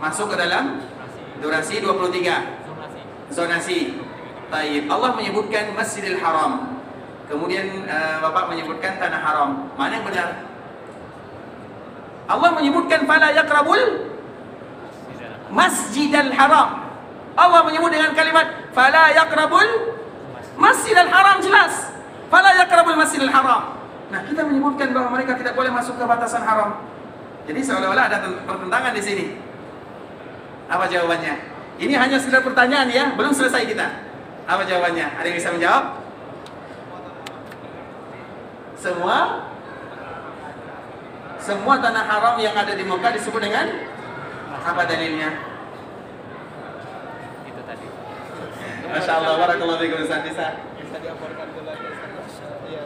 Masuk ke dalam durasi 23. Zonasi. Taib. Allah menyebutkan Masjidil Haram. Kemudian Bapak menyebutkan tanah haram. Mana yang benar? Allah menyebutkan fala yaqrabul Masjidil Haram. Allah menyebut dengan kalimat fala yaqrabul Masjidil Haram, jelas. Fala yaqrabul Masjidil Haram. Nah, kita menyebutkan bahwa mereka tidak boleh masuk ke batasan haram. Jadi seolah-olah ada pertentangan di sini. Apa jawabannya? Ini hanya sekedar pertanyaan ya, belum selesai kita. Apa jawabannya? Ada yang bisa menjawab? Semua tanah haram yang ada di Mekah disebut dengan apa dalilnya? Itu tadi. Masya Allah, barakallahu fiikum Ustaz. Bisa diaporkan ke lagi. Iya,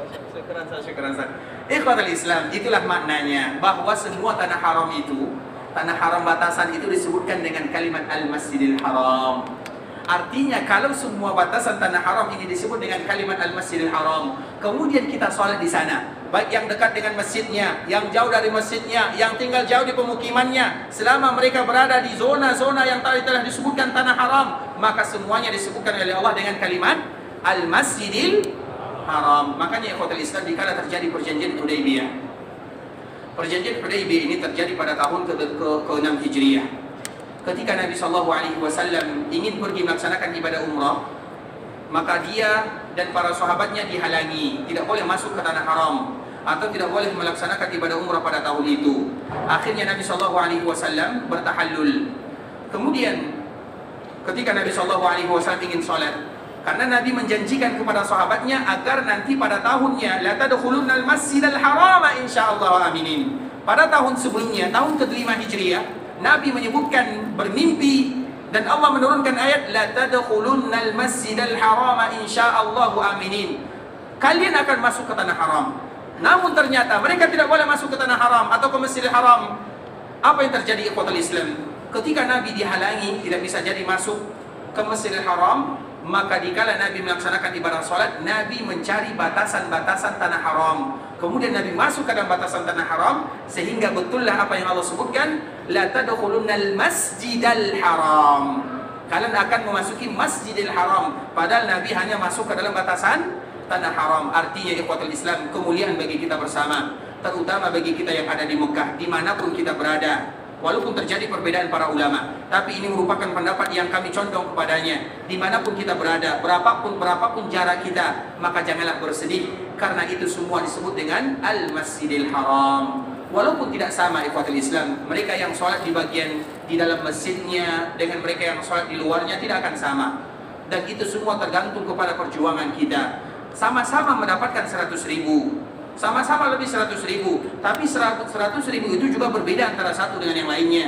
syukran. Ikhwatul Islam, itulah maknanya bahwa semua tanah haram itu, tanah haram batasan itu disebutkan dengan kalimat Al-Masjidil Haram. Artinya kalau semua batasan tanah haram ini disebut dengan kalimat Al-Masjidil Haram, kemudian kita sholat di sana, baik yang dekat dengan masjidnya, yang jauh dari masjidnya, yang tinggal jauh di pemukimannya, selama mereka berada di zona-zona yang tadi telah disebutkan tanah haram, maka semuanya disebutkan oleh Allah dengan kalimat Al-Masjidil Haram. Makanya ikhwatul Islam, dikala terjadi perjanjian Hudaybiyah, perjanjian Hudaybiyah ini terjadi pada tahun ke-6 Hijriah. Ketika Nabi SAW ingin pergi melaksanakan ibadah umrah, maka dia dan para sahabatnya dihalangi, tidak boleh masuk ke tanah haram atau tidak boleh melaksanakan ibadah umrah pada tahun itu. Akhirnya Nabi SAW bertahallul. Kemudian ketika Nabi SAW ingin sholat, karena Nabi menjanjikan kepada sahabatnya agar nanti pada tahunnya la tadkhulunnal masjidal harama insyaallah aminin. Pada tahun sebelumnya, tahun ke-5 Hijriah, Nabi menyebutkan bermimpi dan Allah menurunkan ayat la tadkhulunnal masjidal harama insyaallah aminin. Kalian akan masuk ke tanah haram. Namun ternyata mereka tidak boleh masuk ke tanah haram atau ke Masjidil Haram. Apa yang terjadi ikhwatul Islam? Ketika Nabi dihalangi tidak bisa jadi masuk ke Masjidil Haram, maka dikala Nabi melaksanakan ibadah salat, Nabi mencari batasan-batasan tanah haram. Kemudian Nabi masuk ke dalam batasan tanah haram, sehingga betullah apa yang Allah sebutkan, la tadkhulunnal masjidal haram. Kalian akan memasuki Masjidil Haram, padahal Nabi hanya masuk ke dalam batasan tanah haram. Artinya ikhwatul Islam, kemuliaan bagi kita bersama, terutama bagi kita yang ada di Mekah, dimanapun kita berada. Walaupun terjadi perbedaan para ulama, tapi ini merupakan pendapat yang kami condong kepadanya. Dimanapun kita berada, berapapun jarak kita, maka janganlah bersedih, karena itu semua disebut dengan Al-Masjidil Haram. Walaupun tidak sama ikhwatul Islam, mereka yang sholat di dalam masjidnya dengan mereka yang sholat di luarnya tidak akan sama. Dan itu semua tergantung kepada perjuangan kita. Sama-sama mendapatkan 100.000, sama-sama lebih 100.000, tapi 100.000 itu juga berbeda antara satu dengan yang lainnya.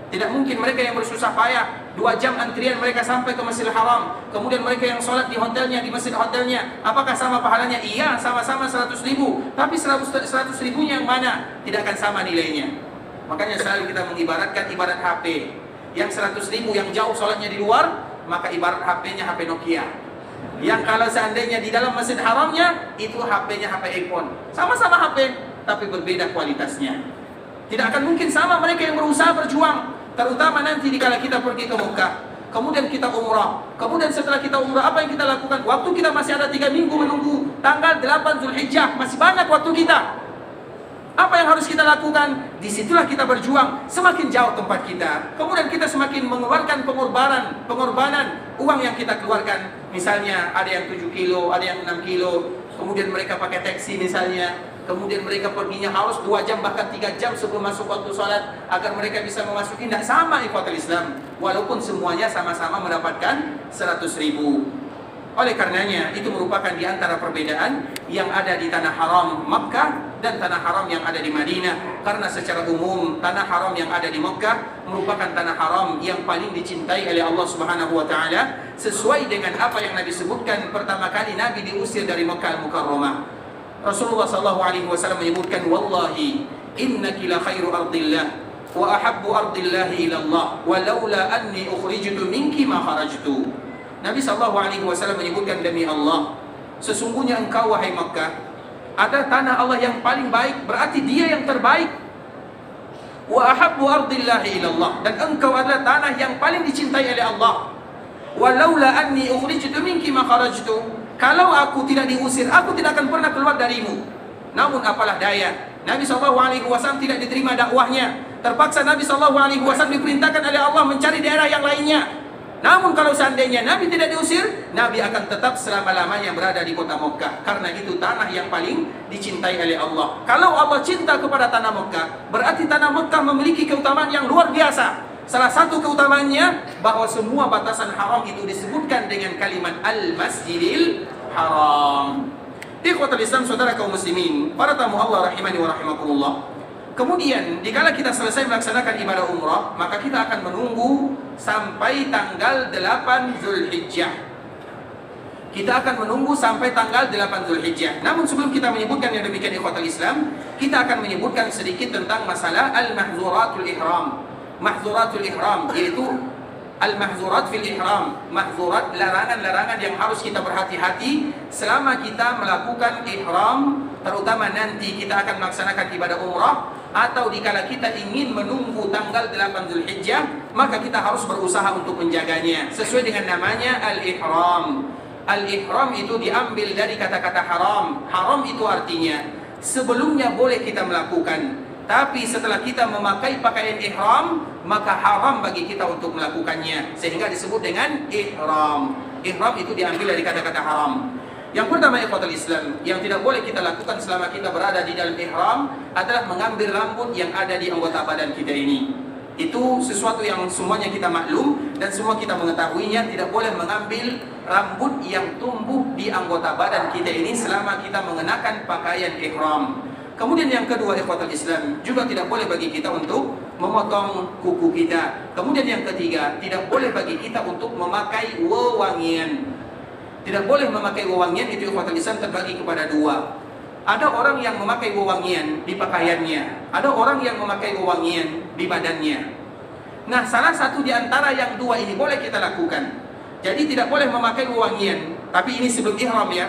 Tidak mungkin mereka yang bersusah payah 2 jam antrian mereka sampai ke Masjidil Haram, kemudian mereka yang sholat di hotelnya, di masjid hotelnya, apakah sama pahalanya? Iya, sama-sama 100.000, tapi 100.000-nya yang mana? Tidak akan sama nilainya. Makanya selalu kita mengibaratkan ibarat HP. Yang 100.000 yang jauh sholatnya di luar, maka ibarat HP-nya HP Nokia. Yang kalau seandainya di dalam Masjid Haramnya, itu HP-nya HP iPhone. Sama-sama HP, tapi berbeda kualitasnya. Tidak akan mungkin sama mereka yang berusaha berjuang. Terutama nanti dikala kita pergi ke Mekah, kemudian kita umrah, kemudian setelah kita umrah, apa yang kita lakukan? Waktu kita masih ada 3 minggu menunggu tanggal 8 Zulhijjah, masih banyak waktu kita. Apa yang harus kita lakukan? Disitulah kita berjuang. Semakin jauh tempat kita, kemudian kita semakin mengeluarkan pengorbanan uang yang kita keluarkan. Misalnya ada yang 7 kilo, ada yang 6 kilo, kemudian mereka pakai taksi misalnya, kemudian mereka perginya harus 2 jam bahkan 3 jam sebelum masuk waktu sholat agar mereka bisa memasuki. Tidak sama ikhwatul Islam, walaupun semuanya sama-sama mendapatkan 100.000. Oleh karenanya itu merupakan di antara perbedaan yang ada di tanah haram Makkah dan tanah haram yang ada di Madinah. Karena secara umum tanah haram yang ada di Makkah merupakan tanah haram yang paling dicintai oleh Allah Subhanahu wa taala, sesuai dengan apa yang Nabi sebutkan pertama kali Nabi diusir dari Makkah Al-Mukarramah. Rasulullah SAW menyebutkan, wallahi innaki la khairu ardillah wa ahabbu ardillah ila Allah walaula anni ukhrijtu minki ma kharajtu. Nabi SAW menyebutkan, demi Allah, sesungguhnya engkau wahai Makkah ada tanah Allah yang paling baik, berarti dia yang terbaik. Wa ahabbu ardillahi ilallah, dan engkau adalah tanah yang paling dicintai oleh Allah. Walaula anni ukhrijtu minki ma kharajtu, kalau aku tidak diusir, aku tidak akan pernah keluar darimu. Namun apalah daya, Nabi SAW tidak diterima dakwahnya. Terpaksa Nabi SAW diperintahkan oleh Allah mencari daerah yang lainnya. Namun kalau seandainya Nabi tidak diusir, Nabi akan tetap selama-lamanya berada di kota Mekah. Karena itu tanah yang paling dicintai oleh Allah. Kalau Allah cinta kepada tanah Mekah, berarti tanah Mekah memiliki keutamaan yang luar biasa. Salah satu keutamaannya bahwa semua batasan haram itu disebutkan dengan kalimat Al-Masjidil Haram. Ikhwatul Islam, saudara kaum muslimin, para tamu Allah rahimani wa rahimakumullah. Kemudian dikala kita selesai melaksanakan ibadah umrah, maka kita akan menunggu sampai tanggal 8 Zulhijjah. Kita akan menunggu sampai tanggal 8 Zulhijjah. Namun sebelum kita menyebutkan yang demikian ikhwatul Islam, kita akan menyebutkan sedikit tentang masalah al-mahzuratul ihram. Mahzuratul ihram yaitu al-mahzurat fil ihram, mahzurat, larangan-larangan yang harus kita berhati-hati selama kita melakukan ihram, terutama nanti kita akan melaksanakan ibadah umrah atau dikala kita ingin menunggu tanggal 8 Zulhijjah, maka kita harus berusaha untuk menjaganya sesuai dengan namanya al-ihram. Al-ihram itu diambil dari kata-kata haram. Haram itu artinya sebelumnya boleh kita melakukan, tapi setelah kita memakai pakaian ihram, maka haram bagi kita untuk melakukannya, sehingga disebut dengan ihram. Ihram itu diambil dari kata-kata haram. Yang pertama ikhwatul Islam, yang tidak boleh kita lakukan selama kita berada di dalam ihram adalah mengambil rambut yang ada di anggota badan kita ini. Itu sesuatu yang semuanya kita maklum dan semua kita mengetahuinya. Tidak boleh mengambil rambut yang tumbuh di anggota badan kita ini selama kita mengenakan pakaian ihram. Kemudian yang kedua ikhwatul Islam, juga tidak boleh bagi kita untuk memotong kuku kita. Kemudian yang ketiga, tidak boleh bagi kita untuk memakai wewangian. Tidak boleh memakai wewangian, itu ikhwatul Islam terbagi kepada dua. Ada orang yang memakai wewangian di pakaiannya, ada orang yang memakai wewangian di badannya. Nah, salah satu di antara yang dua ini boleh kita lakukan. Jadi tidak boleh memakai wewangian, tapi ini sebelum ihram ya.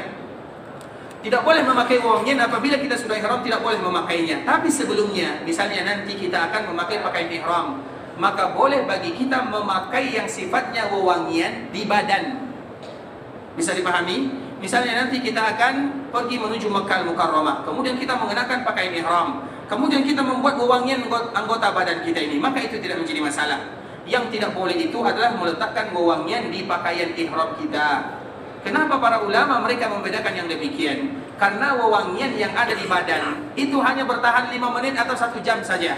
Tidak boleh memakai wewangian apabila kita sudah ihram, tidak boleh memakainya. Tapi sebelumnya, misalnya nanti kita akan memakai pakaian ihram, maka boleh bagi kita memakai yang sifatnya wewangian di badan. Bisa dipahami? Misalnya nanti kita akan pergi menuju Makkah Al-Mukarramah, kemudian kita mengenakan pakaian ihram, kemudian kita membuat wewangian anggota badan kita ini, maka itu tidak menjadi masalah. Yang tidak boleh itu adalah meletakkan wewangian di pakaian ihram kita. Kenapa para ulama mereka membedakan yang demikian? Karena wewangian yang ada di badan itu hanya bertahan 5 menit atau 1 jam saja.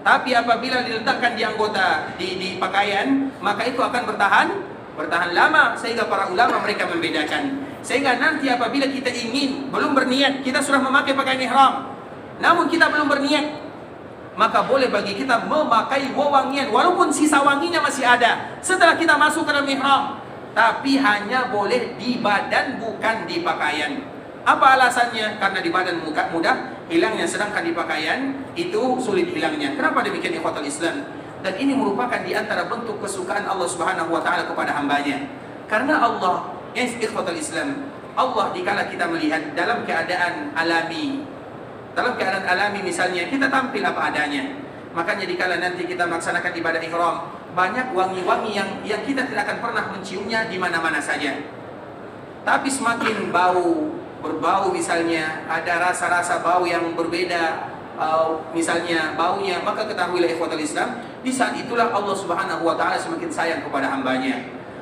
Tapi apabila diletakkan di anggota di pakaian, maka itu akan bertahan lama, sehingga para ulama mereka membedakan. Sehingga nanti apabila kita ingin, belum berniat, kita sudah memakai pakaian ihram, namun kita belum berniat, maka boleh bagi kita memakai wewangian walaupun sisa wanginya masih ada setelah kita masuk ke dalam ihram, tapi hanya boleh di badan, bukan di pakaian. Apa alasannya? Karena di badan mudah hilangnya, sedangkan di pakaian itu sulit hilangnya. Kenapa demikian ikhwatul Islam? Dan ini merupakan di antara bentuk kesukaan Allah Subhanahu wa taala kepada hambanya. Karena Allah, ikhwatul Islam, Allah dikala kita melihat dalam keadaan alami, misalnya kita tampil apa adanya. Makanya dikala nanti kita melaksanakan ibadah ihram, banyak wangi-wangi yang kita tidak akan pernah menciumnya di mana-mana saja. Tapi semakin berbau misalnya, ada rasa-rasa bau yang berbeda, misalnya baunya, maka ketahuilah ikhwatul Islam, di saat itulah Allah Subhanahu wa taala semakin sayang kepada hambanya.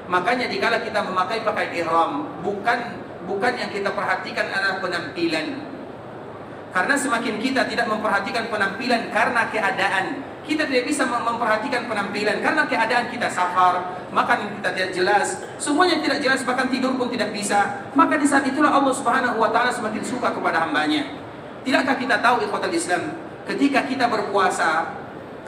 Makanya dikala kita memakai pakaian ihram, bukan yang kita perhatikan adalah penampilan. Karena semakin kita tidak memperhatikan penampilan karena keadaan, kita tidak bisa memperhatikan penampilan karena keadaan kita safar, makan kita tidak jelas, semuanya tidak jelas, bahkan tidur pun tidak bisa. Maka di saat itulah Allah Subhanahu wa taala semakin suka kepada hambanya. Tidakkah kita tahu ikhwatul Islam, ketika kita berpuasa,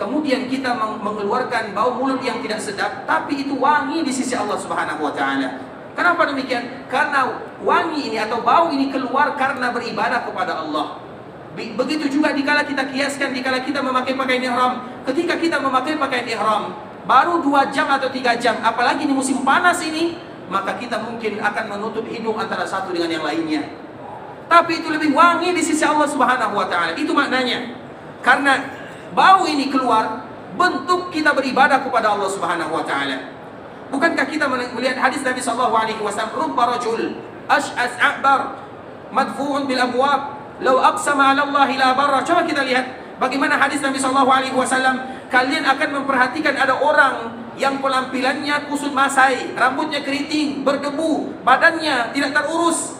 kemudian kita mengeluarkan bau mulut yang tidak sedap, tapi itu wangi di sisi Allah Subhanahu wa taala. Kenapa demikian? Karena wangi ini atau bau ini keluar karena beribadah kepada Allah. Begitu juga dikala kita kiaskan, dikala kita memakai pakaian ihram. Ketika kita memakai pakaian ihram baru 2 jam atau 3 jam, apalagi di musim panas ini, maka kita mungkin akan menutup hidung antara satu dengan yang lainnya. Tapi itu lebih wangi di sisi Allah Subhanahu wa taala. Itu maknanya. Karena bau ini keluar, bentuk kita beribadah kepada Allah Subhanahu wa taala. Bukankah kita melihat hadis Nabi sallallahu alaihi wasallam, "Rubba rajul ash'as a'bar madfu'un bil abwab, law aqsama 'ala Allah la barra." Coba kita lihat bagaimana hadis Nabi sallallahu alaihi wasallam. Kalian akan memperhatikan ada orang yang penampilannya kusut masai, rambutnya keriting, berdebu, badannya tidak terurus.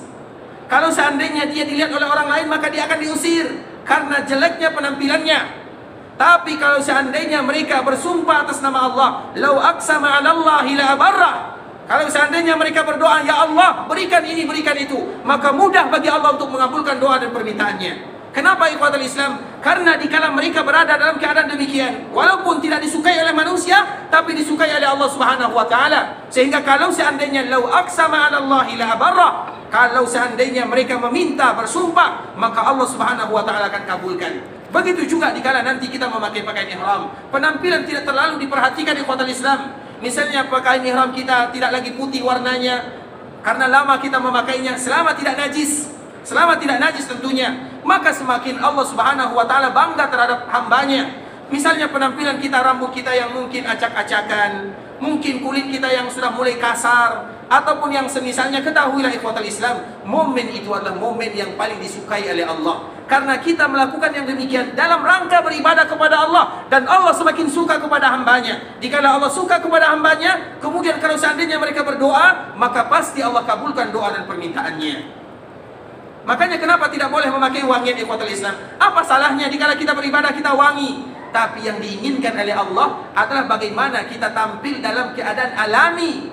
Kalau seandainya dia dilihat oleh orang lain, maka dia akan diusir karena jeleknya penampilannya. Tapi kalau seandainya mereka bersumpah atas nama Allah, "Lau aqsama 'ala Allah la barra." Kalau seandainya mereka berdoa, "Ya Allah, berikan ini, berikan itu," maka mudah bagi Allah untuk mengabulkan doa dan permintaannya. Kenapa ikhwatul Islam? Karena dikala mereka berada dalam keadaan demikian, walaupun tidak disukai oleh manusia, tapi disukai oleh Allah Subhanahu wa taala. Sehingga kalau seandainya "Lau aqsama 'ala Allah la barra," kalau seandainya mereka meminta, bersumpah, maka Allah Subhanahu wa taala akan kabulkan. Begitu juga dikala nanti kita memakai pakaian ihram, penampilan tidak terlalu diperhatikan ikhwatul Islam. Misalnya pakaian ihram kita tidak lagi putih warnanya karena lama kita memakainya, selama tidak najis tentunya, maka semakin Allah Subhanahu wa taala bangga terhadap hambanya. Misalnya penampilan kita, rambut kita yang mungkin acak-acakan, mungkin kulit kita yang sudah mulai kasar, ataupun yang semisalnya, ketahuilah ikhwatul Islam, momen itu adalah momen yang paling disukai oleh Allah. karena kita melakukan yang demikian dalam rangka beribadah kepada Allah, dan Allah semakin suka kepada hambanya. Jikalau Allah suka kepada hambanya, kemudian kalau seandainya mereka berdoa, maka pasti Allah kabulkan doa dan permintaannya. Makanya kenapa tidak boleh memakai wangian ikhwatul Islam? Apa salahnya jika kita beribadah kita wangi? Tapi yang diinginkan oleh Allah adalah bagaimana kita tampil dalam keadaan alami,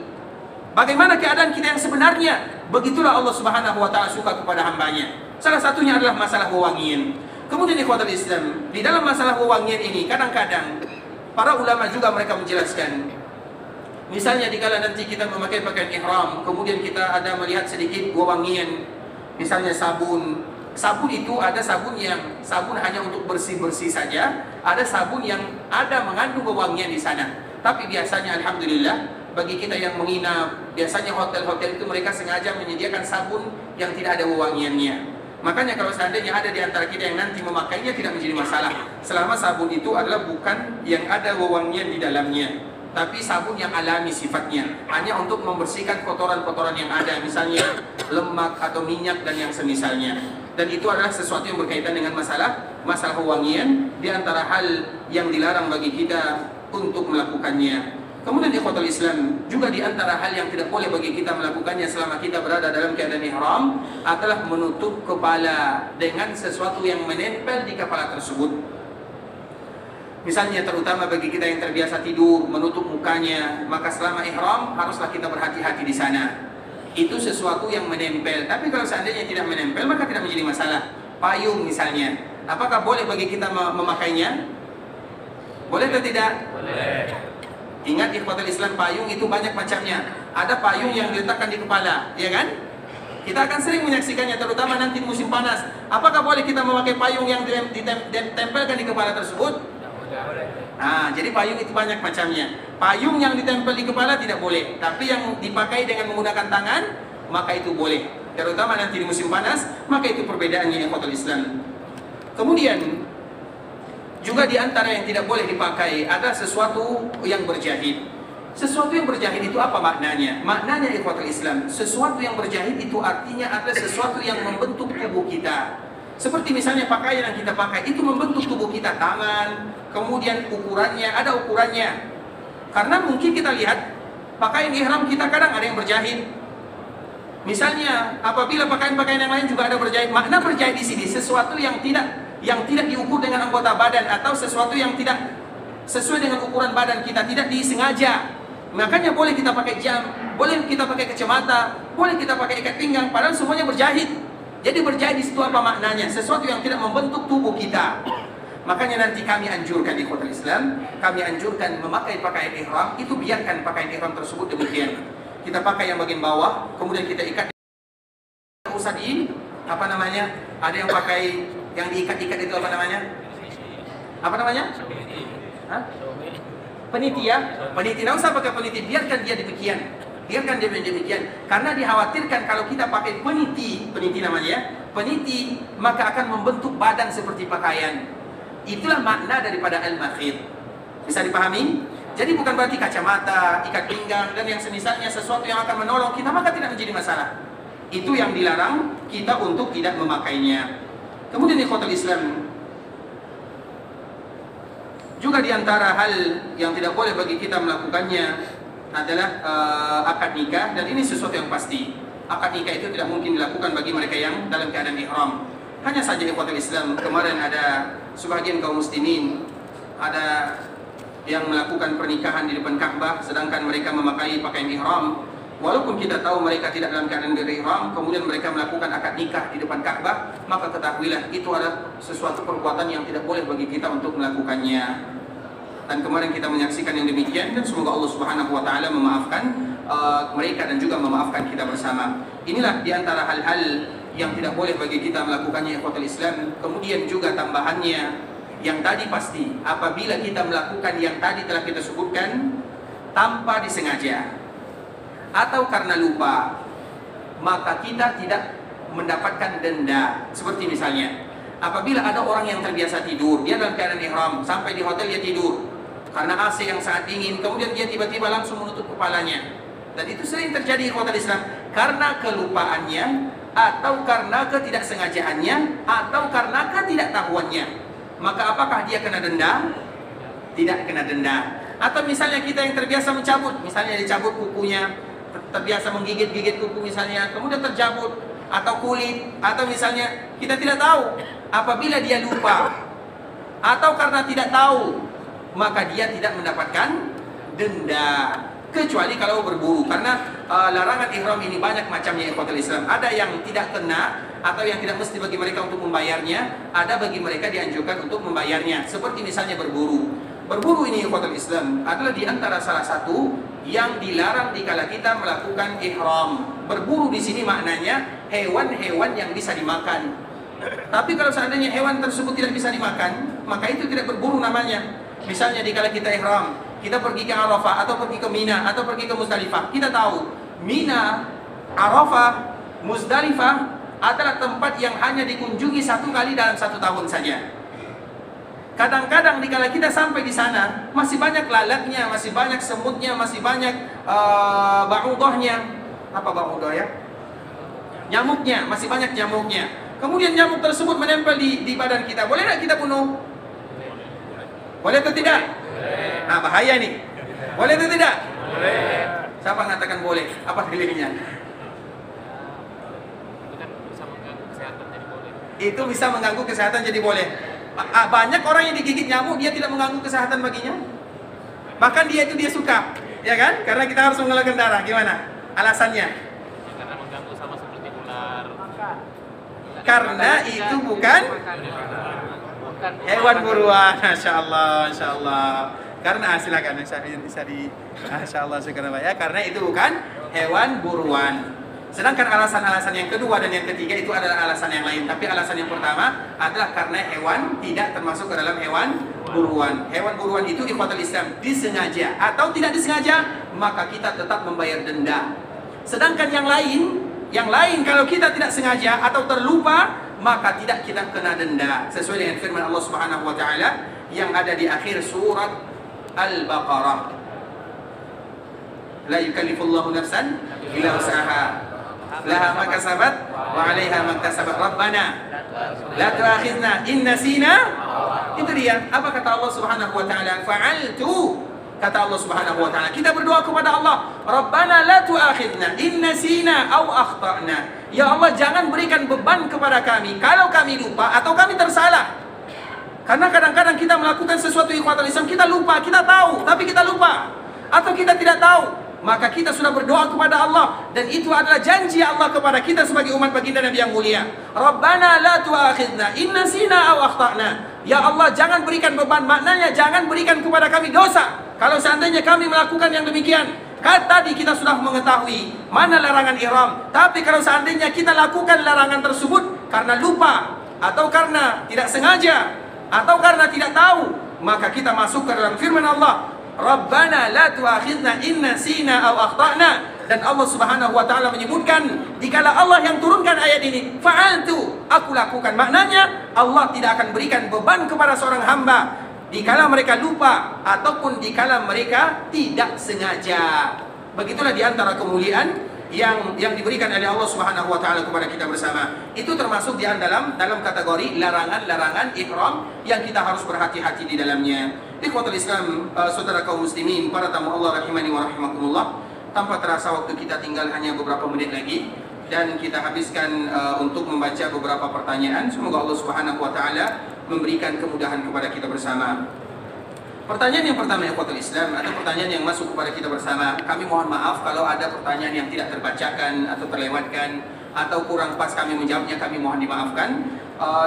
bagaimana keadaan kita yang sebenarnya. Begitulah Allah Subhanahu wa taala suka kepada hambanya. Salah satunya adalah masalah wewangian. Kemudian ikhwatul Islam, di dalam masalah wewangian ini kadang-kadang para ulama juga mereka menjelaskan. Misalnya dikala nanti kita memakai pakaian ihram, kemudian kita ada melihat sedikit wewangian, misalnya sabun. Sabun itu ada sabun hanya untuk bersih-bersih saja, ada sabun yang ada mengandung wewangian di sana. Tapi biasanya alhamdulillah bagi kita yang menginap, biasanya hotel-hotel itu mereka sengaja menyediakan sabun yang tidak ada wewangiannya. Makanya kalau seandainya ada di antara kita yang nanti memakainya tidak menjadi masalah, selama sabun itu adalah bukan yang ada wewangian di dalamnya, tapi sabun yang alami sifatnya, hanya untuk membersihkan kotoran-kotoran yang ada, misalnya lemak atau minyak dan yang semisalnya. Dan itu adalah sesuatu yang berkaitan dengan masalah wewangian, di antara hal yang dilarang bagi kita untuk melakukannya. Kemudian ikhwatul Islam, juga di antara hal yang tidak boleh bagi kita melakukannya selama kita berada dalam keadaan ihram adalah menutup kepala dengan sesuatu yang menempel di kepala tersebut. Misalnya terutama bagi kita yang terbiasa tidur menutup mukanya, maka selama ihram haruslah kita berhati-hati di sana. Itu sesuatu yang menempel. Tapi kalau seandainya tidak menempel maka tidak menjadi masalah. Payung misalnya, apakah boleh bagi kita memakainya? Boleh atau tidak? Boleh. Ingat ikhwatul Islam, payung itu banyak macamnya. Ada payung yang diletakkan di kepala, ya kan? Kita akan sering menyaksikannya, terutama nanti musim panas. Apakah boleh kita memakai payung yang ditempelkan di kepala tersebut? Nah, jadi payung itu banyak macamnya. Payung yang ditempel di kepala tidak boleh, tapi yang dipakai dengan menggunakan tangan, maka itu boleh. Terutama nanti di musim panas, maka itu perbedaannya ikhwatul Islam. Kemudian juga di antara yang tidak boleh dipakai ada sesuatu yang berjahit. Sesuatu yang berjahit itu apa maknanya? Maknanya ikhwatul Islam, sesuatu yang berjahit itu artinya ada sesuatu yang membentuk tubuh kita. Seperti misalnya pakaian yang kita pakai itu membentuk tubuh kita, tangan, kemudian ukurannya, ada ukurannya. Karena mungkin kita lihat pakaian ihram kita kadang ada yang berjahit. Misalnya apabila pakaian-pakaian yang lain juga ada berjahit. Makna berjahit di sini sesuatu yang tidak diukur dengan anggota badan, atau sesuatu yang tidak sesuai dengan ukuran badan kita, tidak disengaja. Makanya boleh kita pakai jam, boleh kita pakai kacamata, boleh kita pakai ikat pinggang, padahal semuanya berjahit. Jadi berjahit di situ apa maknanya? Sesuatu yang tidak membentuk tubuh kita. Makanya nanti kami anjurkan di ikhwatul Islam, kami anjurkan memakai pakaian ihram itu biarkan pakaian ihram tersebut demikian. Kita pakai yang bagian bawah, kemudian kita ikat. Usah apa namanya? Ada yang pakai yang diikat-ikat itu apa namanya? Apa namanya? Hah? Peniti ya? Peniti, tidak usah pakai peniti, biarkan dia demikian. Biarkan dia demikian. Karena dikhawatirkan kalau kita pakai peniti namanya ya, peniti, maka akan membentuk badan seperti pakaian. Itulah makna daripada al-makhir. Bisa dipahami? Jadi bukan berarti kacamata, ikat pinggang, dan yang semisalnya sesuatu yang akan menolong kita, maka tidak menjadi masalah. Itu yang dilarang kita untuk tidak memakainya. Kemudian ikhwatul Islam, juga diantara hal yang tidak boleh bagi kita melakukannya adalah akad nikah, dan ini sesuatu yang pasti. Akad nikah itu tidak mungkin dilakukan bagi mereka yang dalam keadaan ihram. Hanya saja ikhwatul Islam, kemarin ada sebagian kaum muslimin ada yang melakukan pernikahan di depan Ka'bah sedangkan mereka memakai pakaian ihram. Walaupun kita tahu mereka tidak dalam keadaan berihram, kemudian mereka melakukan akad nikah di depan Ka'bah, maka ketahuilah itu adalah sesuatu perbuatan yang tidak boleh bagi kita untuk melakukannya. Dan kemarin kita menyaksikan yang demikian, dan semoga Allah Subhanahu wa taala memaafkan mereka dan juga memaafkan kita bersama. Inilah di antara hal-hal yang tidak boleh bagi kita melakukannya ikhwatul Islam. Kemudian juga tambahannya yang tadi pasti, apabila kita melakukan yang tadi telah kita sebutkan tanpa disengaja atau karena lupa, maka kita tidak mendapatkan denda. Seperti misalnya apabila ada orang yang terbiasa tidur, dia dalam keadaan ihram, sampai di hotel dia tidur karena AC yang sangat dingin, kemudian dia tiba-tiba langsung menutup kepalanya. Dan itu sering terjadi ikhwatul Islam karena kelupaannya atau karena ketidaksengajaannya, atau karena ketidaktahuannya. Maka apakah dia kena denda? Tidak kena denda. Atau misalnya kita yang terbiasa mencabut, misalnya dicabut kukunya, terbiasa menggigit-gigit kuku misalnya, kemudian tercabut, atau kulit, atau misalnya kita tidak tahu. Apabila dia lupa atau karena tidak tahu, maka dia tidak mendapatkan denda, kecuali kalau berburu. Karena larangan ihram ini banyak macamnya, ikhwatul Islam. Ada yang tidak kena atau yang tidak mesti bagi mereka untuk membayarnya, ada bagi mereka dianjurkan untuk membayarnya. Seperti misalnya berburu. Berburu ini, ikhwatul Islam, adalah di antara salah satu yang dilarang dikala kita melakukan ihram. Berburu di sini maknanya hewan-hewan yang bisa dimakan. Tapi kalau seandainya hewan tersebut tidak bisa dimakan, maka itu tidak berburu namanya. Misalnya dikala kita ihram, kita pergi ke Arafah atau pergi ke Mina atau pergi ke Muzdalifah, kita tahu Mina, Arafah, Muzdalifah adalah tempat yang hanya dikunjungi satu kali dalam satu tahun saja. Kadang-kadang dikala kita sampai di sana, masih banyak lalatnya, masih banyak semutnya, masih banyak ba'udahnya. Apa ba'udah ya? Nyamuknya, masih banyak nyamuknya. Kemudian nyamuk tersebut menempel di badan kita. Boleh tidak kita bunuh? Boleh atau tidak? Boleh. Nah, bahaya nih. Boleh atau tidak? Boleh. Siapa mengatakan boleh? Apa dalilnya? Itu bisa mengganggu kesehatan jadi boleh. Banyak orang yang digigit nyamuk, dia tidak mengganggu kesehatan baginya. Bahkan dia suka, ya kan? Karena kita harus mengeluarkan darah. Gimana? Alasannya? Karena mengganggu sama seperti ular. Karena itu bukan hewan buruan. Masya Allah, Masya Allah. Karena silakan bisa di Masya Allah ya. Karena itu bukan hewan buruan. Sedangkan alasan-alasan yang kedua dan yang ketiga itu adalah alasan yang lain. Tapi alasan yang pertama adalah karena hewan tidak termasuk ke dalam hewan buruan. Hewan buruan itu ikhwatul Islam disengaja atau tidak disengaja, maka kita tetap membayar denda. Sedangkan yang lain kalau kita tidak sengaja atau terlupa, maka tidak kita kena denda. Sesuai dengan firman Allah Subhanahu wa taala yang ada di akhir surat Al-Baqarah. La yukallifullahu nafsan illa wus'aha. Laha ma kasabat wa 'alaiha ma kasabat. Rabbana la tu'akhidna in nasina. Itu dia. Apa kata Allah Subhanahu wa taala? Fa'altu. Kata Allah Subhanahu wa taala, kita berdoa kepada Allah, Rabbana la tu'akhidna in nasina aw akhtana. Ya Allah, jangan berikan beban kepada kami kalau kami lupa atau kami tersalah. Karena kadang-kadang kita melakukan sesuatu ikhwatul Islam, kita lupa, kita tahu, tapi kita lupa atau kita tidak tahu. Maka kita sudah berdoa kepada Allah, dan itu adalah janji Allah kepada kita sebagai umat baginda Nabi yang mulia. Rabbana la tu'akhidna in nasina aw akhtana. Ya Allah, jangan berikan beban, maknanya jangan berikan kepada kami dosa kalau seandainya kami melakukan yang demikian. Tadi kita sudah mengetahui mana larangan ihram, tapi kalau seandainya kita lakukan larangan tersebut karena lupa atau karena tidak sengaja atau karena tidak tahu, maka kita masuk ke dalam firman Allah, Rabbana la tu'akhidna in nasina aw akhtana. Dan Allah Subhanahu wa taala menyebutkan dikala Allah yang turunkan ayat ini, fa'altu, aku lakukan. Maknanya Allah tidak akan berikan beban kepada seorang hamba dikala mereka lupa ataupun dikala mereka tidak sengaja. Begitulah di antara kemuliaan yang diberikan oleh Allah Subhanahu wa taala kepada kita bersama. Itu termasuk di dalam kategori larangan-larangan ihram yang kita harus berhati-hati di dalamnya. Ikhwatul Islam, saudara kaum muslimin, para tamu Allah rahimani wa rahimakumullah. Tanpa terasa waktu kita tinggal hanya beberapa menit lagi dan kita habiskan untuk membaca beberapa pertanyaan. Semoga Allah Subhanahu wa taala memberikan kemudahan kepada kita bersama. Pertanyaan yang pertama, ikhwatul Islam, atau pertanyaan yang masuk kepada kita bersama. Kami mohon maaf kalau ada pertanyaan yang tidak terbacakan atau terlewatkan atau kurang pas kami menjawabnya, kami mohon dimaafkan.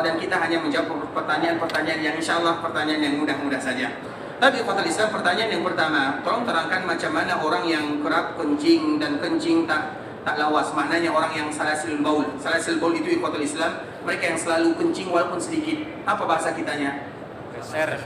Dan kita hanya menjawab pertanyaan-pertanyaan yang insya Allah pertanyaan yang mudah-mudah saja. Tapi ikhwatul Islam, pertanyaan yang pertama, tolong terangkan macam mana orang yang kerap kencing dan kencing tak lawas. Maknanya orang yang salasil baul. Salasil baul itu ikhwatul Islam, mereka yang selalu kencing walaupun sedikit. Apa bahasa kitanya? Beser.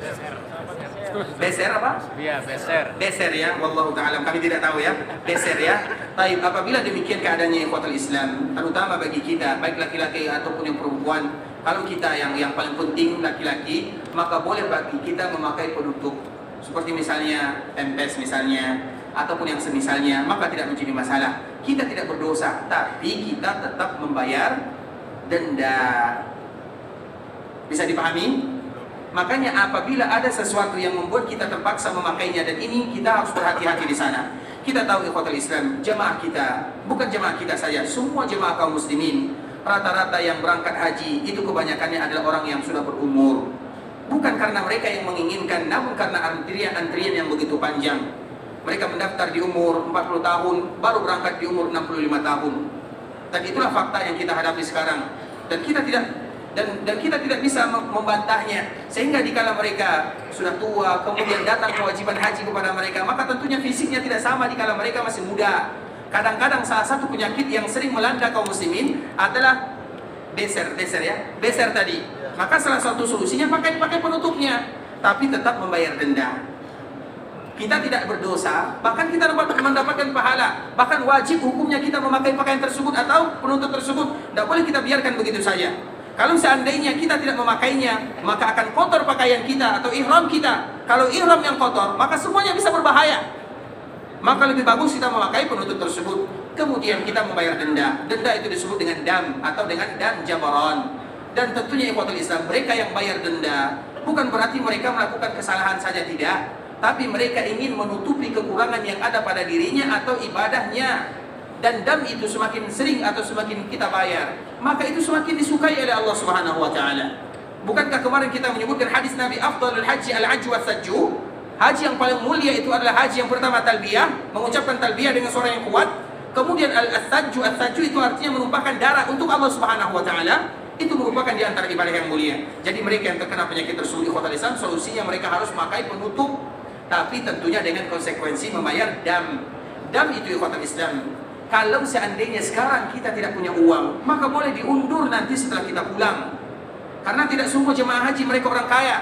Beser apa? Iya, beser. Beser ya, wallahu ta'ala, kami tidak tahu ya. Beser ya. Baik, apabila demikian keadaannya ikhwatul Islam, terutama bagi kita, baik laki-laki ataupun yang perempuan, kalau kita yang paling penting laki-laki, maka boleh bagi kita memakai penutup. Seperti misalnya pempes misalnya, ataupun yang semisalnya, maka tidak menjadi masalah. kita tidak berdosa, tapi kita tetap membayar denda. Bisa dipahami? Makanya apabila ada sesuatu yang membuat kita terpaksa memakainya, dan ini kita harus berhati-hati di sana. Kita tahu ikhwatul Islam, jemaah kita, bukan jemaah kita saja, semua jemaah kaum muslimin, rata-rata yang berangkat haji itu kebanyakannya adalah orang yang sudah berumur. Bukan karena mereka yang menginginkan, namun karena antrian yang begitu panjang. Mereka mendaftar di umur 40 tahun, baru berangkat di umur 65 tahun. Dan itulah fakta yang kita hadapi sekarang. Dan kita tidak bisa membantahnya. Sehingga dikala mereka sudah tua, kemudian datang kewajiban haji kepada mereka, maka tentunya fisiknya tidak sama dikala mereka masih muda. Kadang-kadang salah satu penyakit yang sering melanda kaum muslimin adalah beser tadi. Maka salah satu solusinya pakai penutupnya, tapi tetap membayar denda. Kita tidak berdosa, bahkan kita mendapatkan pahala. Bahkan wajib hukumnya kita memakai pakaian tersebut atau penutup tersebut. Tidak boleh kita biarkan begitu saja. Kalau seandainya kita tidak memakainya, maka akan kotor pakaian kita atau ihram kita. Kalau ihram yang kotor, maka semuanya bisa berbahaya. Maka lebih bagus kita memakai penutup tersebut. Kemudian kita membayar denda. Denda itu disebut dengan dam atau dengan dam jabaran. Dan tentunya ikhwatul Islam, mereka yang bayar denda bukan berarti mereka melakukan kesalahan saja, tidak. Tapi mereka ingin menutupi kekurangan yang ada pada dirinya atau ibadahnya. Dan dam itu semakin sering atau semakin kita bayar, maka itu semakin disukai oleh Allah Subhanahu wa taala. Bukankah kemarin kita menyebutkan hadis Nabi, afdalul haji al-hajj wa sajju? Haji yang paling mulia itu adalah haji yang pertama talbiyah, mengucapkan talbiyah dengan suara yang kuat. Kemudian al-sajju itu artinya menumpahkan darah untuk Allah Subhanahu wa taala. Itu merupakan di antara ibadah yang mulia. Jadi mereka yang terkena penyakit tersebut, ikhwatul Islam, solusinya mereka harus memakai penutup, tapi tentunya dengan konsekuensi membayar dam. Dam itu ikhwatul Islam. Kalau seandainya sekarang kita tidak punya uang, maka boleh diundur nanti setelah kita pulang. Karena tidak semua jemaah haji mereka orang kaya.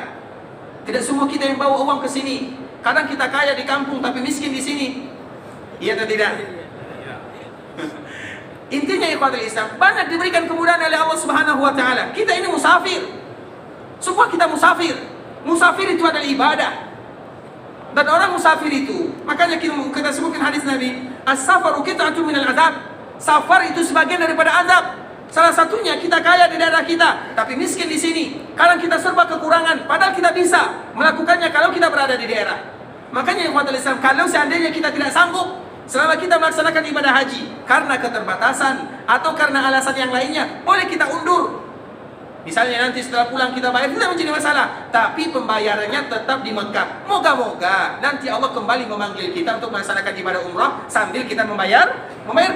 Tidak semua kita yang bawa uang ke sini. Kadang kita kaya di kampung tapi miskin di sini. Iya atau tidak? Intinya ikhwatul Islam, banyak diberikan kemudahan oleh Allah Subhanahu wa taala. Kita ini musafir. Semua kita musafir. Musafir itu adalah ibadah. Dan orang musafir itu, makanya kita sebutkan hadis Nabi, as-safaru qit'atun minal azab. Safar itu sebagian daripada azab. Salah satunya kita kaya di daerah kita, tapi miskin di sini. Kadang kita serba kekurangan, padahal kita bisa melakukannya kalau kita berada di daerah. Makanya ikhwatul Islam, kalau seandainya kita tidak sanggup selama kita melaksanakan ibadah haji karena keterbatasan atau karena alasan yang lainnya, boleh kita undur. Misalnya nanti setelah pulang kita bayar, tidak menjadi masalah. Tapi pembayarannya tetap di Mekah. Moga-moga nanti Allah kembali memanggil kita untuk melaksanakan ibadah umrah sambil kita membayar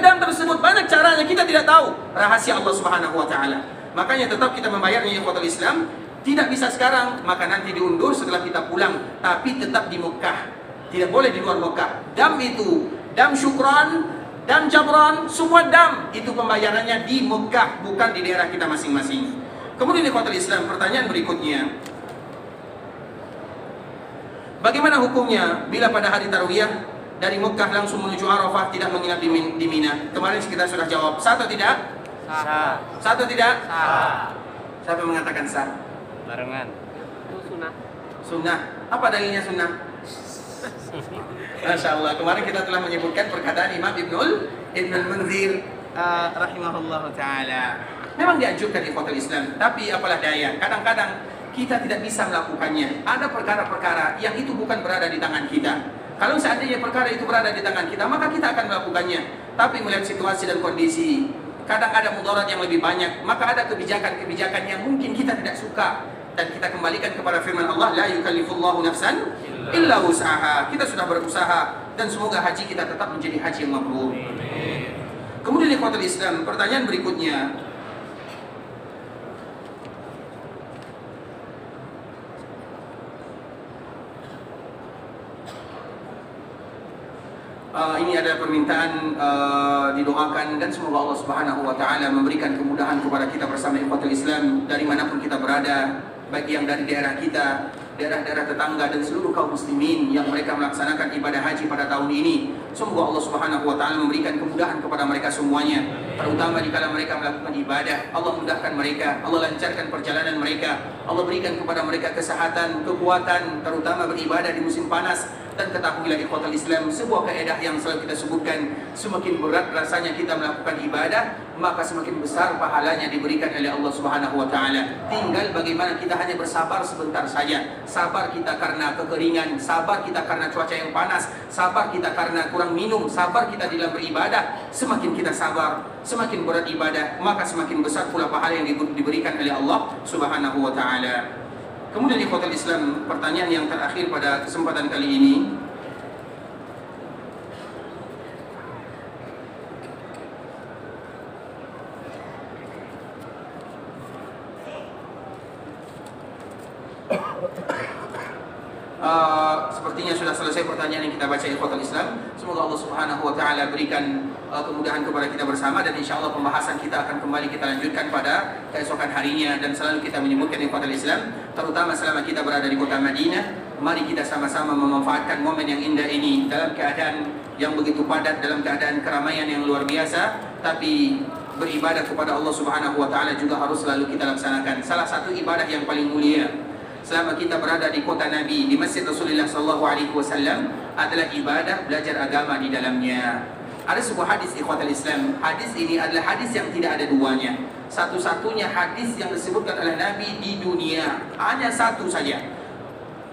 dam tersebut. Banyak caranya, kita tidak tahu rahasia Allah Subhanahu wa taala. Makanya tetap kita membayarnya ikhwatul Islam. Tidak bisa sekarang, maka nanti diundur setelah kita pulang. Tapi tetap di Mekah. Tidak boleh di luar Mekah. Dam itu, dam syukran, dam jabran, semua dam itu pembayarannya di Mekah, bukan di daerah kita masing-masing. Kemudian ikhwatul Islam, pertanyaan berikutnya, bagaimana hukumnya bila pada hari Tarwiyah dari Mekah langsung menuju Arafah tidak menginap di Mina? Kemarin kita sudah jawab, sah atau tidak? Sah. Sah atau tidak? Sah. Siapa yang mengatakan sah? Barengan. Itu sunnah. Sunnah. Apa dalilnya sunnah? Masya Allah, kemarin kita telah menyebutkan perkataan Imam Ibnul Munzir rahimahullah ta'ala. Memang dianjurkan ikhwatul Islam, tapi apalah daya, kadang-kadang kita tidak bisa melakukannya. Ada perkara-perkara yang itu bukan berada di tangan kita. Kalau seandainya perkara itu berada di tangan kita, maka kita akan melakukannya. Tapi melihat situasi dan kondisi, kadang ada mudarat yang lebih banyak, maka ada kebijakan-kebijakan yang mungkin kita tidak suka. Dan kita kembalikan kepada firman Allah, la yukallifullahu nafsan illa wus'aha. Kita sudah berusaha, dan semoga haji kita tetap menjadi haji yang mabrur. Kemudian ikhwatul Islam, pertanyaan berikutnya, ini ada permintaan didoakan dan semoga Allah Subhanahu wa taala memberikan kemudahan kepada kita bersama ikhwatul Islam dari manapun kita berada, baik yang dari daerah kita, daerah-daerah tetangga dan seluruh kaum muslimin yang mereka melaksanakan ibadah haji pada tahun ini. Semoga Allah Subhanahu wa taala memberikan kemudahan kepada mereka semuanya, terutama dikala mereka melakukan ibadah. Allah mudahkan mereka, Allah lancarkan perjalanan mereka, Allah berikan kepada mereka kesehatan, kekuatan, terutama beribadah di musim panas. Dan ketahuilah ikhwatul Islam, sebuah kaedah yang selalu kita sebutkan, semakin berat rasanya kita melakukan ibadah, maka semakin besar pahalanya diberikan oleh Allah Subhanahu wa taala. Tinggal bagaimana kita hanya bersabar sebentar saja. Sabar kita karena kekeringan, sabar kita karena cuaca yang panas, sabar kita karena kurang minum, sabar kita dalam beribadah. Semakin kita sabar, semakin berat ibadah, maka semakin besar pula pahala yang diberikan oleh Allah Subhanahu wa taala. Kemudian ikhwatul Islam, pertanyaan yang terakhir pada kesempatan kali ini, sepertinya sudah selesai pertanyaan yang kita baca ikhwatul Islam. Semoga Allah Subhanahu wa taala berikan kemudahan kepada kita bersama, dan insyaallah pembahasan kita akan kembali kita lanjutkan pada keesokan harinya. Dan selalu kita menyebutkan ikhwatul Islam, terutama selama kita berada di kota Madinah, mari kita sama-sama memanfaatkan momen yang indah ini dalam keadaan yang begitu padat, dalam keadaan keramaian yang luar biasa, tapi beribadah kepada Allah Subhanahu wa taala juga harus selalu kita laksanakan. Salah satu ibadah yang paling mulia selama kita berada di kota Nabi, di Masjid Rasulullah SAW, adalah ibadah belajar agama di dalamnya. Ada sebuah hadis ikhwatul Islam. Hadis ini adalah hadis yang tidak ada duanya. Satu-satunya hadis yang disebutkan oleh Nabi di dunia, hanya satu saja.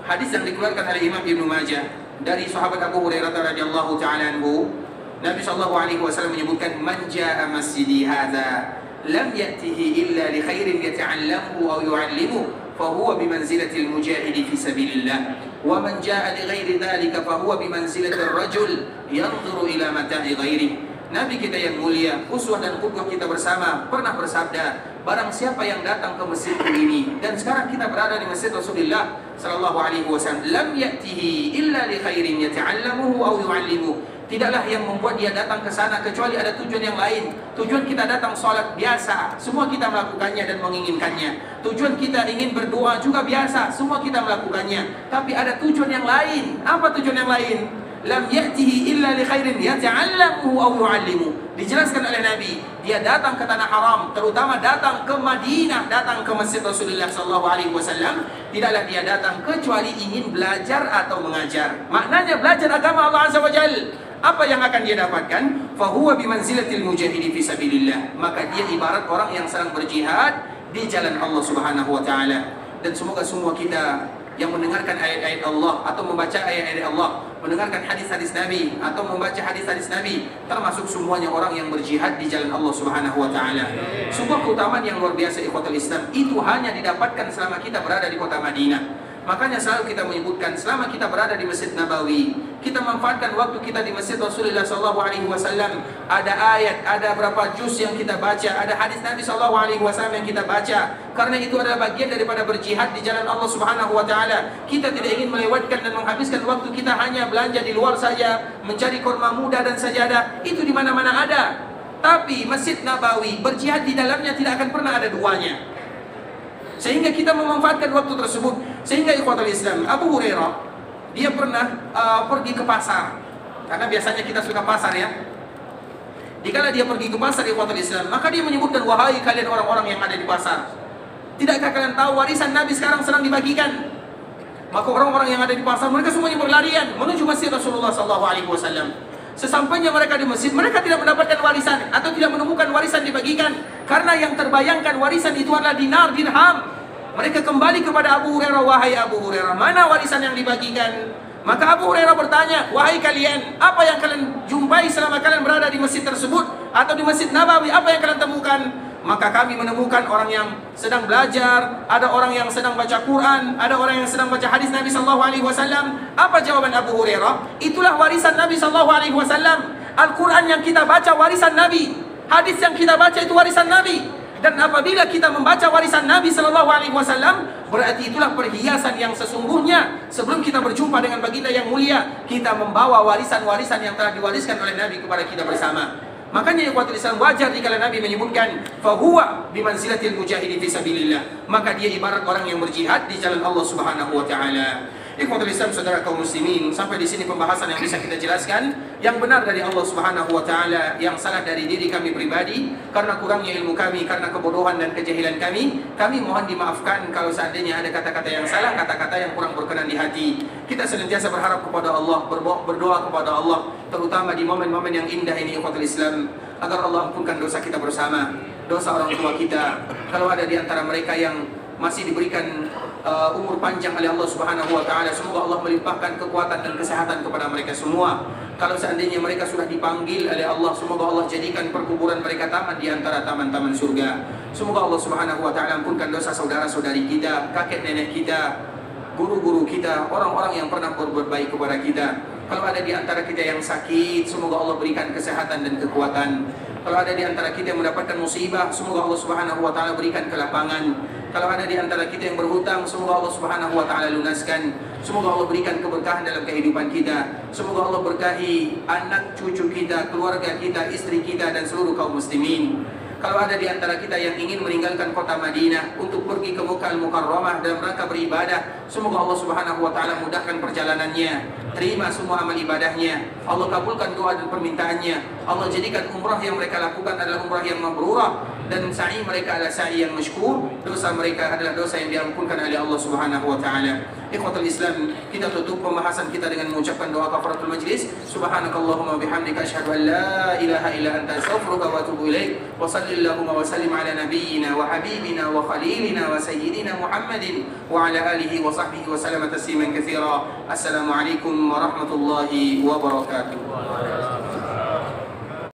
Hadis yang dikeluarkan oleh Imam Ibnu Majah dari sahabat Abu Hurairah radhiyallahu taala anhu. Nabi SAW menyebutkan, "Man jaa masjidi hadza lam ya'tihi illa li khairin yata'allamuhu aw yu'allimuhu فهو بمنزلة المجاهد في سبيل الله ومن جاء لغير ذلك فهو بمنزلة الرجل ينظر إلى متاع غيره." Nabi kita yang mulia, uswah dan qudwah kita bersama, pernah bersabda, barang siapa yang datang ke masjid ini, dan sekarang kita berada di Masjid Rasulullah sallallahu alaihi wasallam, lam ya'tihi illa li khairin yata'allamuhu aw yu'allimuhu. Tidaklah yang membuat dia datang ke sana kecuali ada tujuan yang lain. Tujuan kita datang salat biasa, semua kita melakukannya dan menginginkannya. Tujuan kita ingin berdoa juga biasa, semua kita melakukannya. Tapi ada tujuan yang lain. Apa tujuan yang lain? Lam ya'tihi illa li khairin yata'allamuhu aw yu'allimuhu. Dijelaskan oleh Nabi, dia datang ke tanah haram, terutama datang ke Madinah, datang ke Masjid Rasulullah SAW, tidaklah dia datang kecuali ingin belajar atau mengajar. Maknanya belajar agama Allah Azza wa Jalla. Apa yang akan dia dapatkan? Fahuwa bimanzilatil mujahidi fi sabilillah. Maka dia ibarat orang yang sedang berjihad di jalan Allah Subhanahu wa taala. Dan semoga semua kita yang mendengarkan ayat-ayat Allah atau membaca ayat-ayat Allah, mendengarkan hadis-hadis Nabi atau membaca hadis-hadis Nabi, termasuk semuanya orang yang berjihad di jalan Allah Subhanahu wa taala. Sebuah keutamaan yang luar biasa ikhwatul Islam, itu hanya didapatkan selama kita berada di kota Madinah. Makanya selalu kita menyebutkan, selama kita berada di Masjid Nabawi, kita manfaatkan waktu kita di Masjid Rasulullah SAW. Ada ayat, ada berapa juz yang kita baca, ada hadis Nabi SAW yang kita baca. Karena itu adalah bagian daripada berjihad di jalan Allah Subhanahu wa taala. Kita tidak ingin melewatkan dan menghabiskan waktu kita hanya belanja di luar saja, mencari kurma muda dan sajadah. Itu di mana-mana ada. Tapi Masjid Nabawi, berjihad di dalamnya tidak akan pernah ada duanya. Sehingga kita memanfaatkan waktu tersebut. Sehingga ikhwatul Islam, Abu Hurairah, dia pernah pergi ke pasar. Karena biasanya kita suka pasar ya. Dikala dia pergi ke pasar ikhwatul Islam, maka dia menyebutkan, "Wahai kalian orang-orang yang ada di pasar, tidakkah kalian tahu warisan Nabi sekarang sedang dibagikan?" Maka orang-orang yang ada di pasar, mereka semuanya berlarian menuju Masjid Rasulullah SAW. Sesampainya mereka di masjid, mereka tidak mendapatkan warisan atau tidak menemukan warisan dibagikan, karena yang terbayangkan warisan itu adalah dinar, dirham. Mereka kembali kepada Abu Hurairah, "Wahai Abu Hurairah, mana warisan yang dibagikan?" Maka Abu Hurairah bertanya, "Wahai kalian, apa yang kalian jumpai selama kalian berada di masjid tersebut atau di Masjid Nabawi? Apa yang kalian temukan?" Maka kami menemukan orang yang sedang belajar, ada orang yang sedang baca Quran, ada orang yang sedang baca hadis Nabi SAW. Apa jawaban Abu Hurairah? Itulah warisan Nabi SAW. Al-Quran yang kita baca warisan Nabi, hadis yang kita baca itu warisan Nabi. Dan apabila kita membaca warisan Nabi SAW, berarti itulah perhiasan yang sesungguhnya. Sebelum kita berjumpa dengan baginda yang mulia, kita membawa warisan-warisan yang telah diwariskan oleh Nabi kepada kita bersama. Makanya ikhwatul Islam, wajar jika Nabi menyebutkan fahuwa bimanzilatil mujahidi fi sabilillah. Maka dia ibarat orang yang berjihad di jalan Allah Subhanahu wa taala. Ikhwatul Islam, saudara kaum muslimin, sampai di sini pembahasan yang bisa kita jelaskan. Yang benar dari Allah Subhanahu wa taala, yang salah dari diri kami pribadi karena kurangnya ilmu kami, karena kebodohan dan kejahilan kami. Kami mohon dimaafkan kalau seandainya ada kata-kata yang salah, kata-kata yang kurang berkenan di hati. Kita senantiasa berharap kepada Allah, berdoa kepada Allah, terutama di momen-momen yang indah ini, ikhwatul Islam, agar Allah ampunkan dosa kita bersama, dosa orang tua kita. Kalau ada di antara mereka yang masih diberikan umur panjang oleh Allah Subhanahu wa taala, semoga Allah melimpahkan kekuatan dan kesehatan kepada mereka semua. Kalau seandainya mereka sudah dipanggil oleh Allah, semoga Allah jadikan perkuburan mereka taman di antara taman-taman surga. Semoga Allah Subhanahu wa taala ampunkan dosa saudara-saudari kita, kakek nenek kita, guru-guru kita, orang-orang yang pernah berbuat baik kepada kita. Kalau ada di antara kita yang sakit, semoga Allah berikan kesehatan dan kekuatan. Kalau ada di antara kita yang mendapatkan musibah, semoga Allah Subhanahu wa taala berikan kelapangan. Kalau ada di antara kita yang berhutang, semoga Allah Subhanahu wa taala lunaskan. Semoga Allah berikan keberkahan dalam kehidupan kita. Semoga Allah berkahi anak cucu kita, keluarga kita, istri kita, dan seluruh kaum muslimin. Kalau ada di antara kita yang ingin meninggalkan kota Madinah untuk pergi ke Makkah Al-Mukarramah dalam rangka beribadah, semoga Allah Subhanahu wa taala mudahkan perjalanannya, terima semua amal ibadahnya, Allah kabulkan doa dan permintaannya, Allah jadikan umrah yang mereka lakukan adalah umrah yang mabrurah, dan sa'i mereka adalah sa'i yang masykur, dosa mereka adalah dosa yang diampunkan oleh Allah Subhanahu wa taala. Ikhwatul Islam, kita tutup pembahasan kita dengan mengucapkan doa kafaratul majlis. Subhanakallahumma bihamdika asyhadu an la ilaha illa anta astaghfiruka wa atubu ilaik. Wa sallallahu wa sallim ala nabiyyina wa habibina wa khalilina wa sayyidina Muhammadin wa ala alihi wa sahbihi wa sallama tasliman katsira. Assalamualaikum warahmatullahi wabarakatuh.